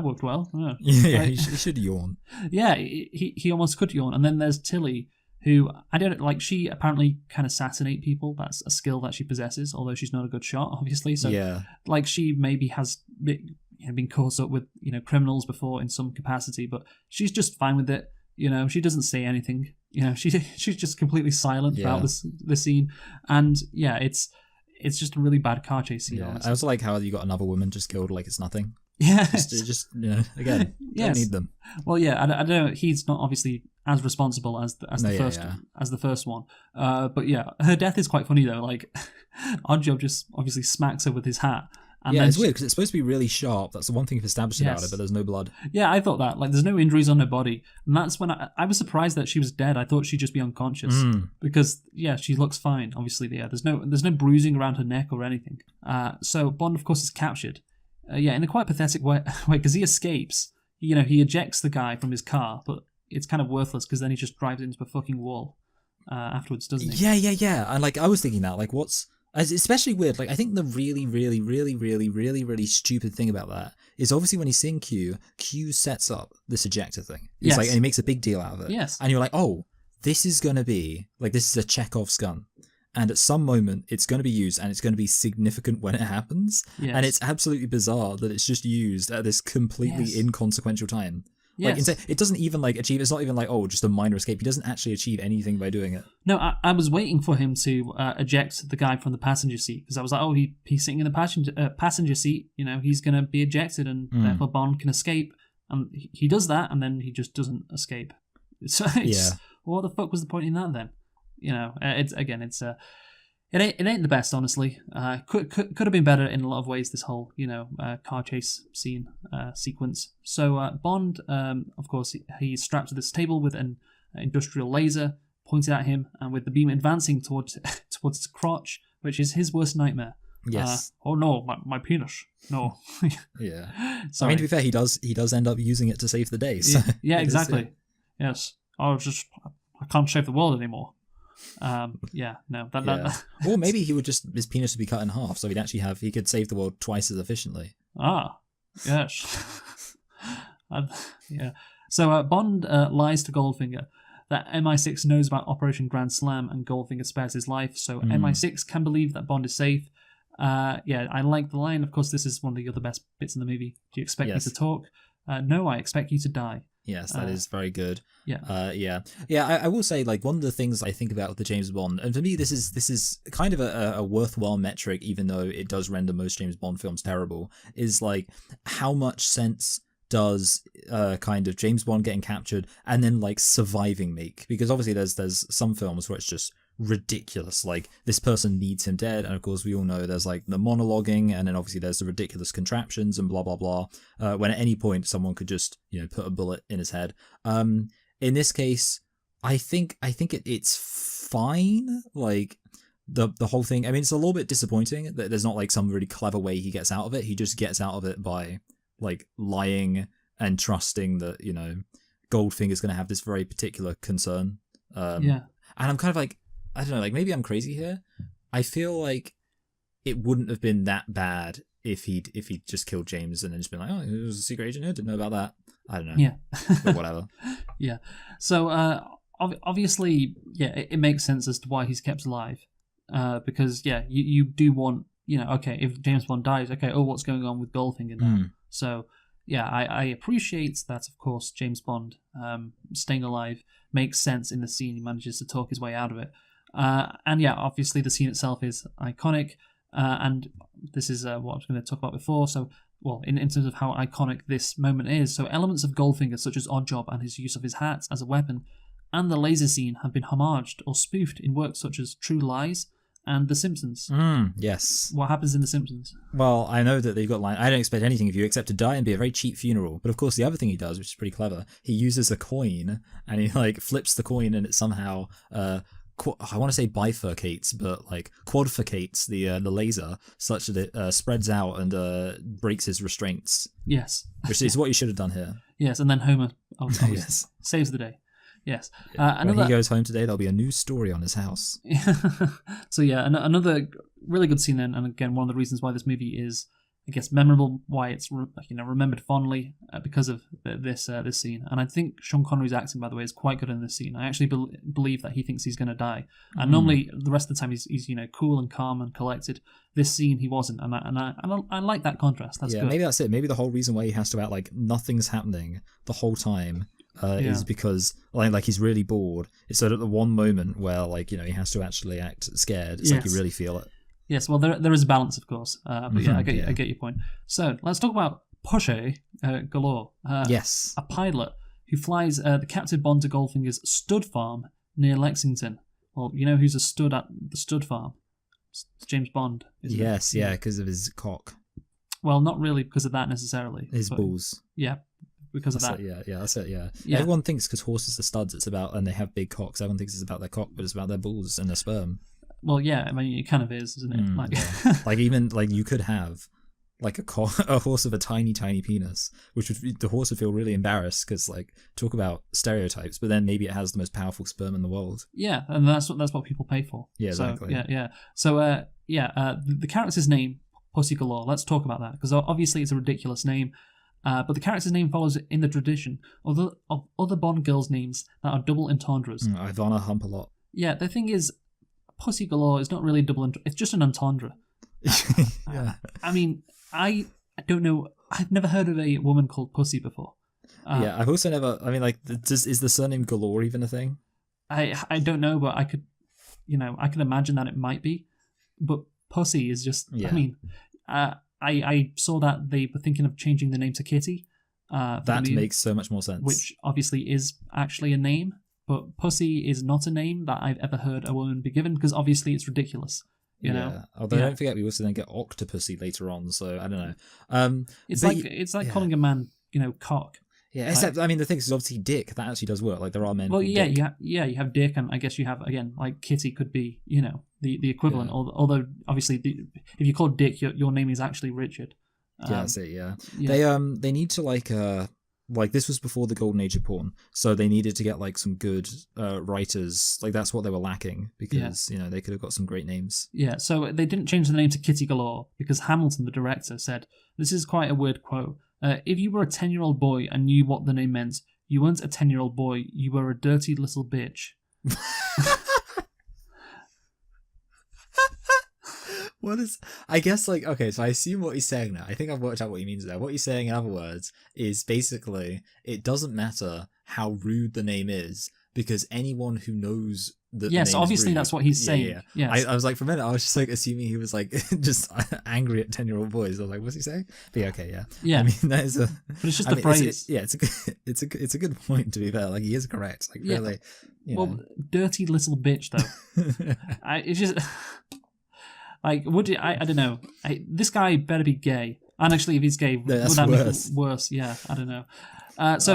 worked well. He should yawn. Yeah, he almost could yawn. And then there's Tilly, who I don't she apparently can assassinate people. That's a skill that she possesses, although she's not a good shot, obviously. So she maybe has been caught up with criminals before in some capacity, but she's just fine with it. She doesn't say anything. She's just completely silent throughout this scene, and it's just a really bad car chase scene. I also like how you got another woman just killed like it's nothing. Yeah. Just again, Yes. don't need them. Well, yeah, I don't know. He's not obviously as responsible as the first one. But yeah, her death is quite funny though. Like, Oddjob just obviously smacks her with his hat. And yeah, it's weird because it's supposed to be really sharp. That's the one thing you've established about it, but there's no blood. Yeah, I thought that. Like, there's no injuries on her body. And that's when I was surprised that she was dead. I thought she'd just be unconscious. Because, yeah, she looks fine, obviously. Yeah, there's no bruising around her neck or anything. So Bond, of course, is captured. In a quite pathetic way, because he escapes. He ejects the guy from his car, but it's kind of worthless because then he just drives into a fucking wall afterwards, doesn't he? Yeah. And, like, I was thinking that, like, what's... It's especially weird. Like, I think the really, really, really, really, really, really stupid thing about that is obviously when he's seeing Q sets up this ejector thing. It's like, and he makes a big deal out of it. Yes. And you're like, oh, this is going to be, like, this is a Chekhov's gun. And at some moment, it's going to be used, and it's going to be significant when it happens. Yes. And it's absolutely bizarre that it's just used at this completely inconsequential time. Like, it doesn't even, like, achieve... It's not even like, oh, just a minor escape. He doesn't actually achieve anything by doing it. No, I was waiting for him to eject the guy from the passenger seat, because I was like, oh, he's sitting in the passenger seat, he's going to be ejected, and therefore Bond can escape. And he does that, and then he just doesn't escape. So what the fuck was the point in that then? It ain't the best, honestly. Could have been better in a lot of ways, this whole, car chase scene, sequence. So Bond, of course, he's strapped to this table with an industrial laser pointed at him, and with the beam advancing towards his crotch, which is his worst nightmare. Yes. Oh no, my penis. No. Yeah. Sorry. I mean, to be fair, he does end up using it to save the day. So yeah, exactly. Yes. I can't save the world anymore. Or maybe his penis would be cut in half, so he could save the world twice as efficiently. Yes. So Bond lies to Goldfinger that MI6 knows about Operation Grand Slam, and Goldfinger spares his life, so MI6 can believe that Bond is safe. I like the line. Of course, this is one of the other best bits in the movie. Do you expect me to talk? No, I expect you to die. Yes, that is very good. Yeah. I will say, like, one of the things I think about with the James Bond, and for me this is kind of a worthwhile metric, even though it does render most James Bond films terrible, is like how much sense does kind of James Bond getting captured and then like surviving make? Because obviously there's some films where it's just ridiculous, like this person needs him dead, and of course we all know there's like the monologuing, and then obviously there's the ridiculous contraptions and blah blah blah, when at any point someone could just put a bullet in his head. In this case, I think it's fine. Like the whole thing, I mean, it's a little bit disappointing that there's not like some really clever way he gets out of it. He just gets out of it by like lying and trusting that Goldfinger's going to have this very particular concern. And I'm kind of like, I don't know, like maybe I'm crazy here. I feel like it wouldn't have been that bad if he'd just killed James and then just been like, oh, he was a secret agent here, didn't know about that. I don't know. Yeah. But whatever. Yeah. So obviously, it makes sense as to why he's kept alive. Because you do want, okay, if James Bond dies, okay, what's going on with Goldfinger now? So I appreciate that, of course, James Bond staying alive makes sense in the scene. He manages to talk his way out of it. Obviously the scene itself is iconic, and this is what I was going to talk about before. So, in terms of how iconic this moment is, so elements of Goldfinger, such as Oddjob and his use of his hat as a weapon, and the laser scene have been homaged or spoofed in works such as True Lies and The Simpsons. Yes. What happens in The Simpsons? Well, I know that they've got line, I don't expect anything of you except to die and be a very cheap funeral. But of course, the other thing he does, which is pretty clever, he uses a coin and he like flips the coin and it somehow, I want to say bifurcates, but like quadrificates the laser such that it spreads out and breaks his restraints. Yes. Which is what you should have done here. Yes, and then Homer saves the day. Yes. When he goes home today, there'll be a new story on his house. So another really good scene then, and again, one of the reasons why this movie is, I guess, memorable, why it's remembered fondly because of this scene. And I think Sean Connery's acting, by the way, is quite good in this scene. I actually believe that he thinks he's going to die. And normally, the rest of the time, he's cool and calm and collected. This scene, he wasn't, and I like that contrast. That's good. Maybe that's it. Maybe the whole reason why he has to act like nothing's happening the whole time is because like he's really bored. It's so that the one moment where he has to actually act scared, it's like you really feel it. Yes, well, there is a balance, of course, but I get your point. So let's talk about Pushy galore. Yes. A pilot who flies the captive Bond to Goldfinger's stud farm near Lexington. Well, you know who's a stud at the stud farm? It's James Bond. Yes, yeah, because of his cock. Well, not really because of that necessarily. His balls. Yeah, because of that. That's it, yeah. Yeah. Everyone thinks because horses are studs, it's about, and they have big cocks, everyone thinks it's about their cock, but it's about their balls and their sperm. Well, yeah, I mean, it kind of is, isn't it? Yeah. Like, even, like, you could have, like, a horse of a tiny, tiny penis, which would, the horse would feel really embarrassed, because, like, talk about stereotypes, but then maybe it has the most powerful sperm in the world. Yeah, and that's what people pay for. Yeah, exactly. So, yeah. So, the character's name, Pussy Galore, let's talk about that, because obviously it's a ridiculous name, but the character's name follows in the tradition of other Bond girls' names that are double entendres. Ivana Hump-a-Lot. Yeah, the thing is, Pussy Galore is not really double entendre, it's just an entendre. Yeah. I mean, I don't know, I've never heard of a woman called Pussy before. Yeah, I've also never, I mean, like, is the surname Galore even a thing? I don't know, but I could imagine that it might be, but Pussy is just, I mean, I saw that they were thinking of changing the name to Kitty. That makes so much more sense. Which obviously is actually a name, but Pussy is not a name that I've ever heard a woman be given, because obviously it's ridiculous. You know? Although don't forget, we also then get Octopussy later on, so I don't know. It's like calling a man, cock. Yeah, except, I mean, the thing is obviously Dick, that actually does work. Like, there are men Well, called yeah, Dick. you have Dick, and I guess you have, again, like Kitty could be, the equivalent. Yeah. Although, obviously, if you call Dick, your name is actually Richard. That's it, yeah. They need to, like, this was before the golden age of porn, so they needed to get, like, some good writers. Like, that's what they were lacking, because, they could have got some great names. Yeah, so they didn't change the name to Kitty Galore, because Hamilton, the director, said, this is quite a weird quote, if you were a 10-year-old boy and knew what the name meant, you weren't a 10-year-old boy, you were a dirty little bitch. What is, I guess, like, okay, so I assume what he's saying now, I think I've worked out what he means there. What he's saying, in other words, is basically, it doesn't matter how rude the name is, because anyone who knows that yes, the name obviously is rude, that's what he's saying. Yeah. Yes. I was like, for a minute, I was just like assuming he was like just angry at 10-year-old boys. I was like, what's he saying? But yeah, okay, yeah. Yeah. I mean, that is a. But it's just the phrase. It's a good point, to be fair. Like, he is correct. Like, really. Well, dirty little bitch though. It's just like, would you? I don't know. This guy better be gay. And actually, if he's gay, would that worse. Make it worse? Yeah, I don't know.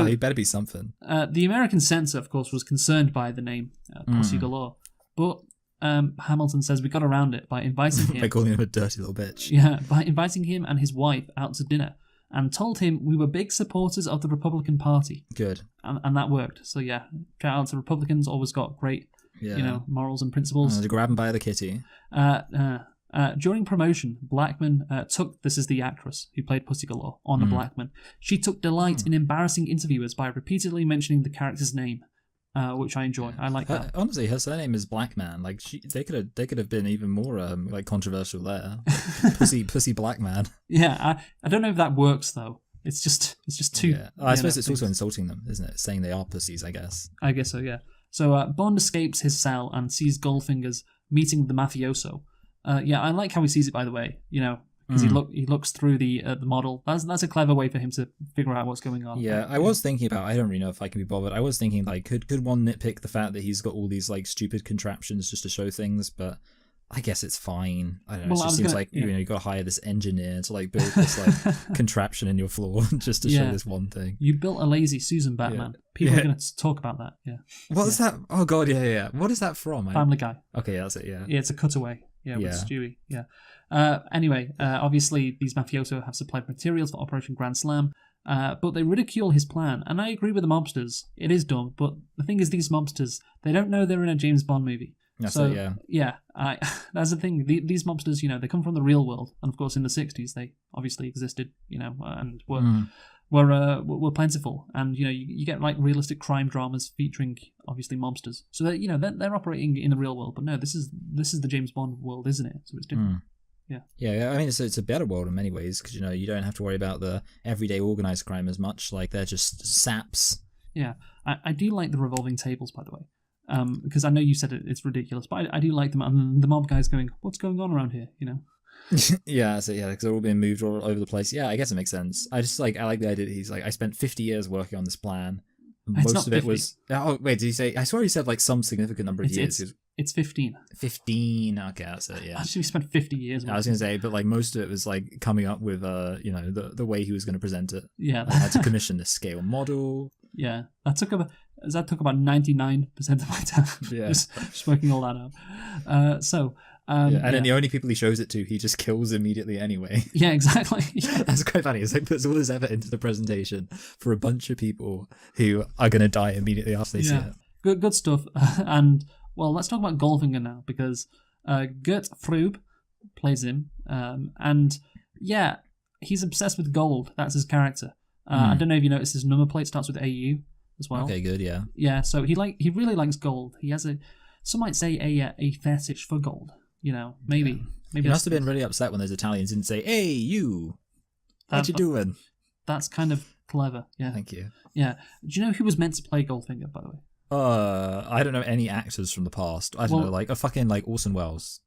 He better be something. The American censor, of course, was concerned by the name Pussy Galore, but Hamilton says we got around it by inviting him. By calling him a dirty little bitch. Yeah, by inviting him and his wife out to dinner, and told him we were big supporters of the Republican Party. Good. And that worked. So yeah, shout out to Republicans. Always got great, morals and principles. To grab him by the kitty. During promotion, Blackman took, this is the actress who played Pussy Galore, Honor Blackman. She took delight in embarrassing interviewers by repeatedly mentioning the character's name, which I enjoy. I like that. Honestly, her surname is Blackman. Like, they could have been even more like controversial there. Like, Pussy Blackman. Yeah, I don't know if that works though. It's just too. Yeah. I suppose it's also insulting them, isn't it? Saying they are pussies, I guess. I guess so. Yeah. So Bond escapes his cell and sees Goldfinger's meeting the mafioso. I like how he sees it, by the way, because he looks through the model. That's a clever way for him to figure out what's going on. Yeah, I was thinking about, I don't really know if I can be bothered. I was thinking, like, could one nitpick the fact that he's got all these, like, stupid contraptions just to show things, but I guess it's fine. I don't know, it just seems like, you got to hire this engineer to, like, build this, like, contraption in your floor just to show this one thing. You built a lazy Susan Batman. Yeah. People are going to talk about that, yeah. What is that? Oh, God, yeah. What is that from? Family Guy. Okay, that's it, yeah. Yeah, it's a cutaway. Yeah, with Stewie. Yeah. Anyway, obviously these mafioso have supplied materials for Operation Grand Slam, but they ridicule his plan. And I agree with the mobsters. It is dumb, but the thing is, these mobsters, they don't know they're in a James Bond movie. That's it, yeah. Yeah, that's the thing. These mobsters, they come from the real world, and of course in the 60s they obviously existed, and were plentiful, and you get like realistic crime dramas featuring obviously mobsters. So that they're operating in the real world, but no, this is the James Bond world, isn't it? So it's different. Yeah. I mean, it's a better world in many ways because you don't have to worry about the everyday organized crime as much. Like, they're just saps. Yeah, I do like the revolving tables, by the way. Because I know you said it's ridiculous, but I do like them. And the mob guys going, "What's going on around here?" Yeah, so yeah, because they're all being moved all over the place. Yeah, I guess it makes sense. I like the idea that he's like, I spent 50 years working on this plan. It's Most not of it 50. was. Oh wait, did he say? I swear he said like some significant number of years. It's 15. 15. Okay, that's it. Yeah. Actually, we spent 50 years. I was gonna say, but like most of it was like coming up with the way he was gonna present it. Yeah, I had to commission the scale model. yeah. That took about 99% of my time. Yeah. just working all that out. And then the only people he shows it to, he just kills immediately anyway. Yeah, exactly. Yeah. That's quite funny. It's like puts all his effort into the presentation for a bunch of people who are gonna die immediately after they see it. Good stuff. And well, let's talk about Goldfinger now, because Gert Frube plays him, and yeah, he's obsessed with gold. That's his character. I don't know if you noticed his number plate starts with AU as well. Okay, good, yeah. Yeah, so he really likes gold. He has some might say a fetish for gold. You know, maybe. He must have been really upset when those Italians didn't say, "Hey, you, what you doing?" That's kind of clever. Yeah. Thank you. Yeah. Do you know who was meant to play Goldfinger, by the way? I don't know any actors from the past. I don't know, like a fucking like Orson Welles.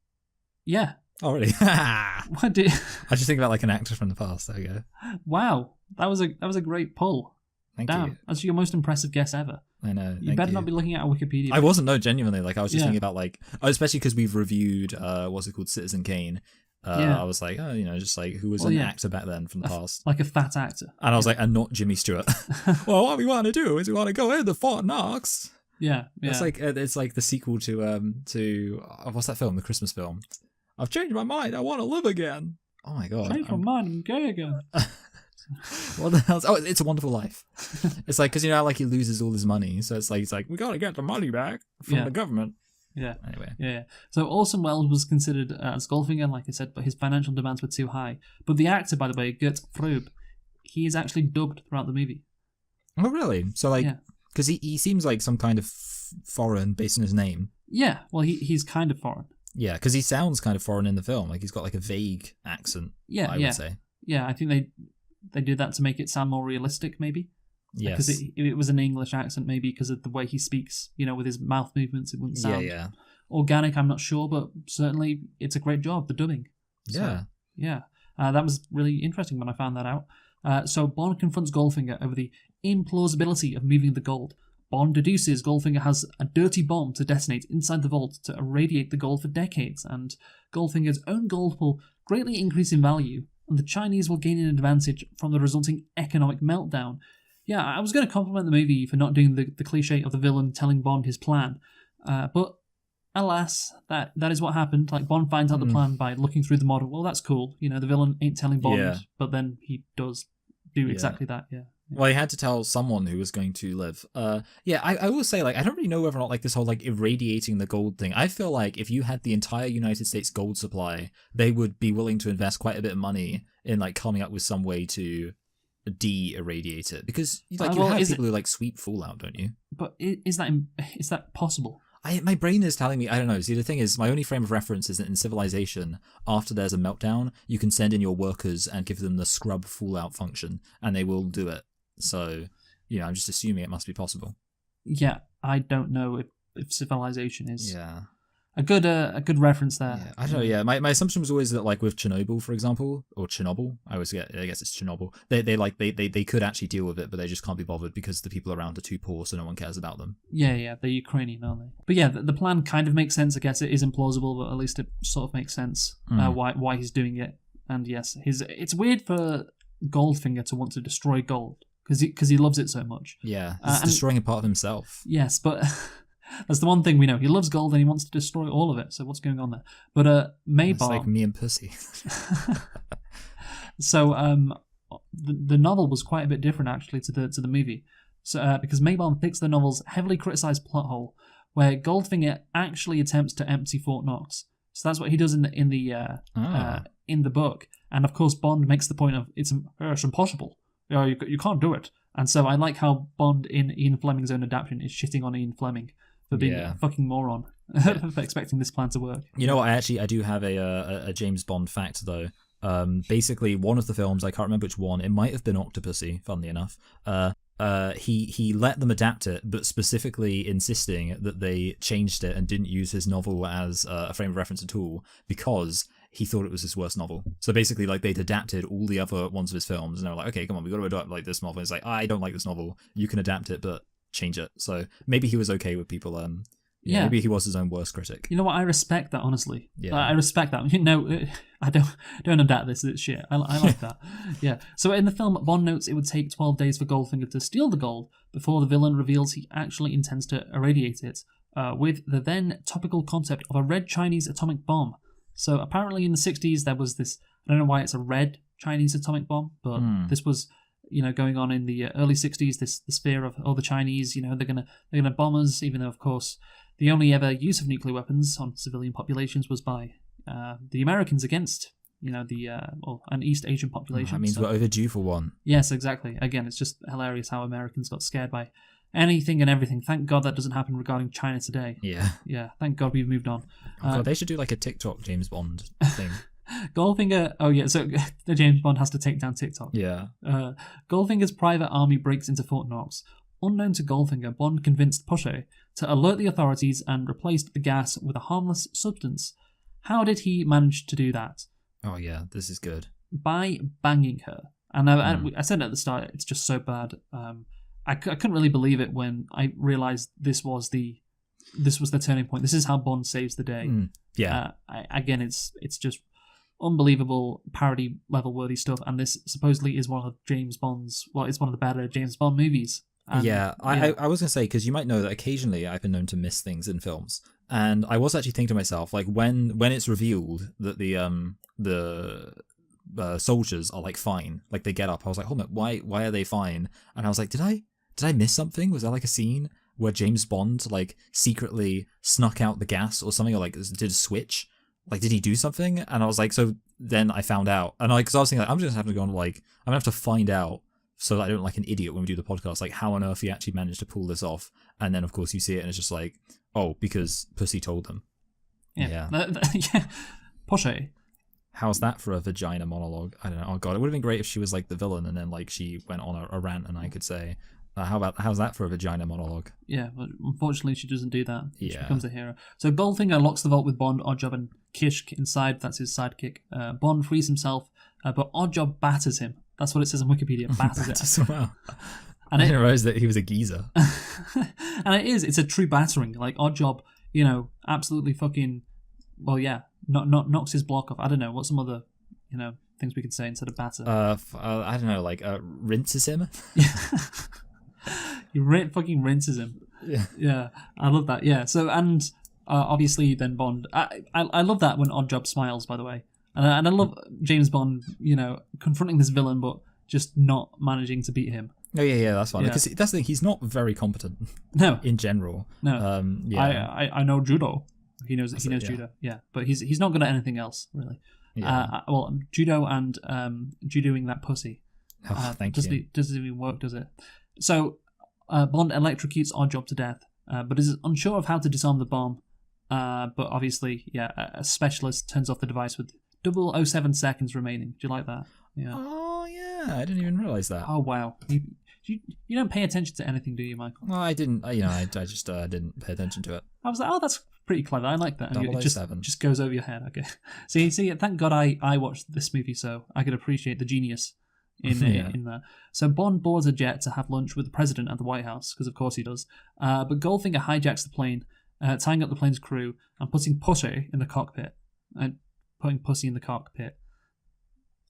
Yeah. Oh, really? What did? I just think about like an actor from the past. There we go. Wow, that was a great pull. Thank Damn, you. that's your most impressive guess ever. I know. You better not be looking at a Wikipedia. I wasn't, no, genuinely. Like I was just thinking about like, especially because we've reviewed what's it called, Citizen Kane. I was like, just like who was an actor back then from the past, like a fat actor. And I was like, and not Jimmy Stewart. Well, what we want to do is we want to go in the Fort Knox. Yeah. It's like the sequel to what's that film? The Christmas film. I've changed my mind. I want to live again. Oh my god. Changed my mind. I'm gay again. What the hell? Oh, It's a Wonderful Life. It's like, because like he loses all his money, so it's like we gotta get the money back from the government. Yeah. Anyway. Yeah. So Orson Welles was considered as Goldfinger, like I said, but his financial demands were too high. But the actor, by the way, Gert Frube, he is actually dubbed throughout the movie. Oh really? So like, because he seems like some kind of foreign based on his name. Yeah. Well, he's kind of foreign. Yeah, because he sounds kind of foreign in the film. Like he's got like a vague accent. Yeah. I would say. Yeah, I think they did that to make it sound more realistic, maybe. Yes. Because if it was an English accent, maybe because of the way he speaks, with his mouth movements, it wouldn't sound organic. I'm not sure, but certainly it's a great job, the dubbing. So, that was really interesting when I found that out. So Bond confronts Goldfinger over the implausibility of moving the gold. Bond deduces Goldfinger has a dirty bomb to detonate inside the vault to irradiate the gold for decades, and Goldfinger's own gold will greatly increase in value, and the Chinese will gain an advantage from the resulting economic meltdown. Yeah, I was going to compliment the movie for not doing the cliche of the villain telling Bond his plan, but alas, that is what happened. Like, Bond finds out the plan by looking through the model. Well, that's cool. The villain ain't telling Bond, but then he does do exactly that, yeah. Well, he had to tell someone who was going to live. I will say, like, I don't really know whether or not, like, this whole, like, irradiating the gold thing. I feel like if you had the entire United States gold supply, they would be willing to invest quite a bit of money in, like, coming up with some way to de-irradiate it. Because, like, you have people who, like, sweep Fallout, don't you? But is that possible? My brain is telling me, I don't know. See, the thing is, my only frame of reference is that in Civilization, after there's a meltdown, you can send in your workers and give them the scrub Fallout function, and they will do it. So, I'm just assuming it must be possible. Yeah, I don't know if Civilization is a good reference there. Yeah, I don't know. Yeah, my assumption was always that, like, with Chernobyl, for example, or Chernobyl, I guess it's Chernobyl. They could actually deal with it, but they just can't be bothered because the people around are too poor, so no one cares about them. Yeah, they're Ukrainian, aren't they? But yeah, the plan kind of makes sense. I guess it is implausible, but at least it sort of makes sense why he's doing it. And yes, it's weird for Goldfinger to want to destroy gold. Because he loves it so much. Yeah, he's destroying a part of himself. Yes, but that's the one thing we know. He loves gold and he wants to destroy all of it. So what's going on there? But Maybar... It's like me and pussy. So the novel was quite a bit different, actually, to the movie. So because Maybar picks the novel's heavily criticised plot hole, where Goldfinger actually attempts to empty Fort Knox. So that's what he does in the book. And of course, Bond makes the point of, it's impossible. You can't do it. And so I like how Bond in Ian Fleming's own adaptation is shitting on Ian Fleming for being a fucking moron for expecting this plan to work. You know what? I do have a James Bond fact though. Basically, one of the films, I can't remember which one. It might have been Octopussy, funnily enough. He let them adapt it, but specifically insisting that they changed it and didn't use his novel as a frame of reference at all, because he thought it was his worst novel. So basically, like, they'd adapted all the other ones of his films, and they were like, okay, come on, we got to adapt like this novel. And it's like, I don't like this novel. You can adapt it, but change it. So maybe he was okay with people. Maybe he was his own worst critic. You know what? I respect that, honestly. Yeah. I respect that. I don't adapt this. It's shit. I like that. Yeah. So in the film, Bond notes it would take 12 days for Goldfinger to steal the gold before the villain reveals he actually intends to irradiate it with the then topical concept of a red Chinese atomic bomb. So apparently in the 60s there was this, I don't know why it's a red Chinese atomic bomb, but this was, going on in the early 60s, this fear of, the Chinese, they're gonna bomb us, even though, of course, the only ever use of nuclear weapons on civilian populations was by the Americans against, an East Asian population. That means we're overdue for one. Yes, exactly. Again, it's just hilarious how Americans got scared by anything and everything. Thank God that doesn't happen regarding China today. Yeah. Yeah, thank God we've moved on. God, they should do like a TikTok James Bond thing. Goldfinger, so the James Bond has to take down TikTok. Yeah. Goldfinger's private army breaks into Fort Knox. Unknown to Goldfinger, Bond convinced Pusher to alert the authorities and replaced the gas with a harmless substance. How did he manage to do that? Oh yeah, this is good. By banging her. And I said at the start, it's just so bad. I couldn't really believe it when I realised this was the turning point. This is how Bond saves the day. Yeah. It's just unbelievable parody level worthy stuff, and this supposedly is one of James Bond's. Well, it's one of the better James Bond movies. I was gonna say, because you might know that occasionally I've been known to miss things in films, and I was actually thinking to myself, like when it's revealed that the soldiers are like fine, like they get up, I was like, hold on, why are they fine? And I was like, did I miss something? Was there like a scene where James Bond like secretly snuck out the gas or something, or like did a switch? Like, did he do something? And I was like, so then I found out, and because I was thinking, like, I'm just having to go on, like, I'm gonna have to find out so that I don't look like an idiot when we do the podcast, like how on earth he actually managed to pull this off. And then of course you see it and it's just like, oh, because Pussy told them. Yeah. Pushy. How's that for a vagina monologue? I don't know. Oh god, it would have been great if she was like the villain and then like she went on a rant and I could say, how's that for a vagina monologue? Yeah, but unfortunately she doesn't do that. Yeah. She becomes a hero. So Goldfinger locks the vault with Bond, Oddjob, and Kishk inside. That's his sidekick. Bond frees himself, but Oddjob batters him. That's what it says on Wikipedia. Batters it. Wow. And I didn't realize that he was a geezer. And it's a true battering. Like Oddjob, absolutely fucking, knocks his block off. I don't know, what's some other, things we could say instead of batter? I don't know, like rinses him. He fucking rinses him. Yeah. Yeah, I love that. Yeah. So, and obviously then Bond. I love that when Oddjob smiles, by the way. And I love James Bond, confronting this villain, but just not managing to beat him. Oh yeah, that's fine. Because that's the thing, he's not very competent. No. In general. No. I know judo. He knows judo. Yeah, but he's not good at anything else really. Yeah. Judo and judoing that pussy. Thank you. Doesn't even work, does it? So Bond electrocutes Oddjob to death, but is unsure of how to disarm the bomb. But obviously, a specialist turns off the device with 007 seconds remaining. Do you like that? Yeah. Oh yeah, I didn't even realize that. Oh wow, you don't pay attention to anything, do you, Michael? Well, I didn't. I just didn't pay attention to it. I was like, oh, that's pretty clever. I like that. And it 007. just goes over your head. Okay. See. Thank God I watched this movie so I could appreciate the genius in that. So Bond boards a jet to have lunch with the president at the White House, because of course he does. But Goldfinger hijacks the plane, tying up the plane's crew and putting Pussy in the cockpit. Putting Pussy in the cockpit.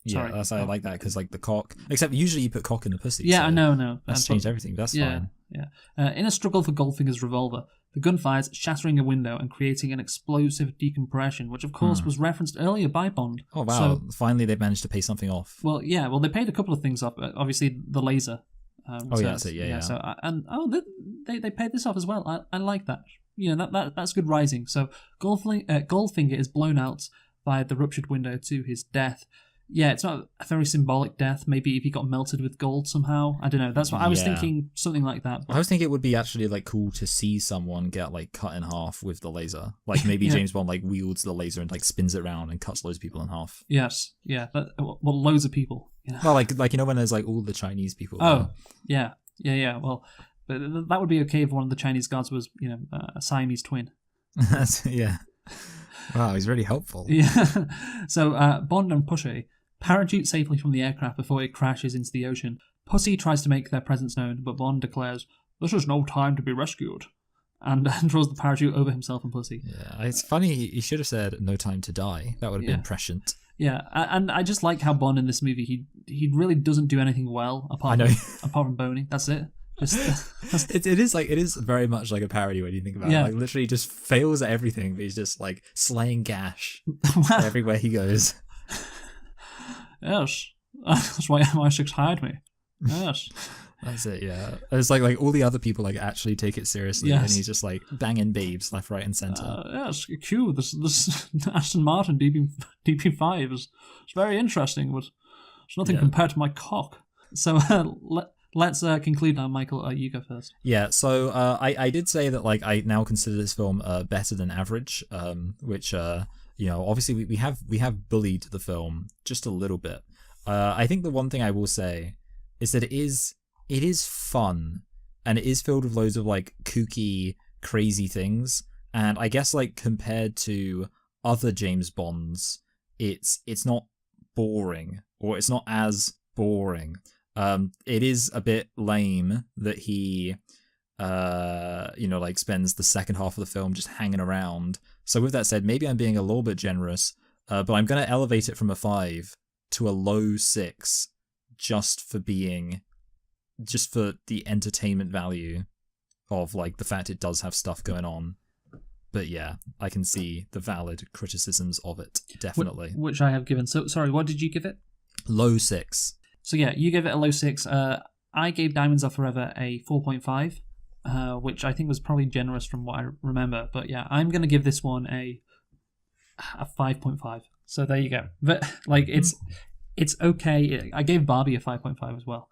Sorry. Yeah, I like that, because like the cock. Except usually you put cock in the pussy. Yeah, so no. That's changed everything. That's fine. Yeah. In a struggle for Goldfinger's revolver, the gun fires, shattering a window and creating an explosive decompression, which of course was referenced earlier by Bond. Oh wow! So, finally, they managed to pay something off. Well, yeah. Well, they paid a couple of things off. Obviously, the laser. That's it. Yeah. So they paid this off as well. I like that. That's good rising. So Goldfinger is blown out by the ruptured window to his death. Yeah, it's not a very symbolic death. Maybe if he got melted with gold somehow. I don't know. That's what I was thinking, something like that. I was thinking it would be actually like cool to see someone get like cut in half with the laser. Like maybe James Bond like wields the laser and like spins it around and cuts loads of people in half. Yes, yeah. Loads of people. Yeah. Well, like when there's like all the Chinese people. Oh, yeah. Well, but that would be okay if one of the Chinese guards was a Siamese twin. Yeah. Wow, he's really helpful. Yeah. So Bond and Pussy parachute safely from the aircraft before it crashes into the ocean. Pussy tries to make their presence known, but Bond declares, "This is no time to be rescued," and throws the parachute over himself and Pussy. Yeah, it's funny. He should have said "no time to die." That would have been prescient. Yeah, and I just like how Bond in this movie, he really doesn't do anything well apart from boning. That's it. Just it is very much like a parody when you think about it. Like literally just fails at everything, but he's just like slaying Gash everywhere he goes. Yes, that's why MI6 hired me. Yes. That's it, yeah. It's like all the other people like actually take it seriously, and he's just like banging babes left, right, and center. Yes, Q. This Aston Martin DB5 is very interesting, but it's nothing compared to my cock. So let's conclude now, Michael. You go first. Yeah. So I did say that like I now consider this film better than average, which obviously we have bullied the film just a little bit. I think the one thing I will say is that it is fun, and it is filled with loads of like kooky, crazy things. And I guess like compared to other James Bonds, it's not boring, or it's not as boring. It is a bit lame that he, like spends the second half of the film just hanging around. So with that said, maybe I'm being a little bit generous, but I'm going to elevate it from a 5 to a low 6, just for the entertainment value of like the fact it does have stuff going on. But yeah, I can see the valid criticisms of it, definitely. Which I have given. So sorry, what did you give it? Low 6. So yeah, you gave it a low 6. I gave Diamonds Are Forever a 4.5, which I think was probably generous from what I remember. But yeah, I'm going to give this one a 5.5. So there you go. But like it's okay. I gave Barbie a 5.5 as well,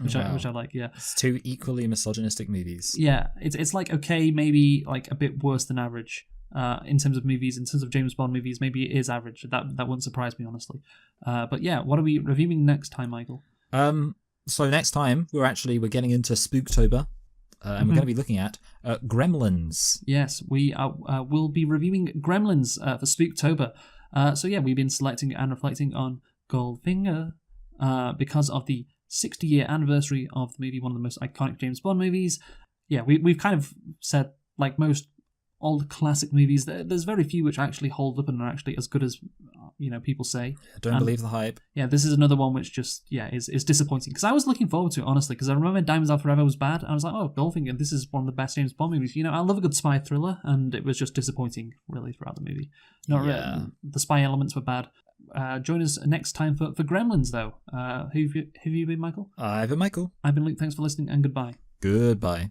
which I like. Yeah, it's 2 equally misogynistic movies. Yeah, it's like okay, maybe like a bit worse than average. In terms of movies, in terms of James Bond movies, maybe it is average. That wouldn't surprise me, honestly. But yeah, what are we reviewing next time, Michael? So next time we're getting into Spooktober, and we're going to be looking at Gremlins. Yes, we will be reviewing Gremlins for Spooktober. So yeah, we've been selecting and reflecting on Goldfinger because of the 60-year anniversary of the movie, one of the most iconic James Bond movies. Yeah, we've kind of said, like most old classic movies, there's very few which actually hold up and are actually as good as people say. Don't believe the hype. Yeah, this is another one which just is disappointing, because I was looking forward to it, honestly, because I remember Diamonds Are Forever was bad, and I was like, oh, Goldfinger, this is one of the best James Bond movies. I love a good spy thriller, and it was just disappointing really throughout the movie. The spy elements were bad. Join us next time for Gremlins, though. Who have you been, Michael? I've been Michael. I've been Luke. Thanks for listening, and goodbye. Goodbye.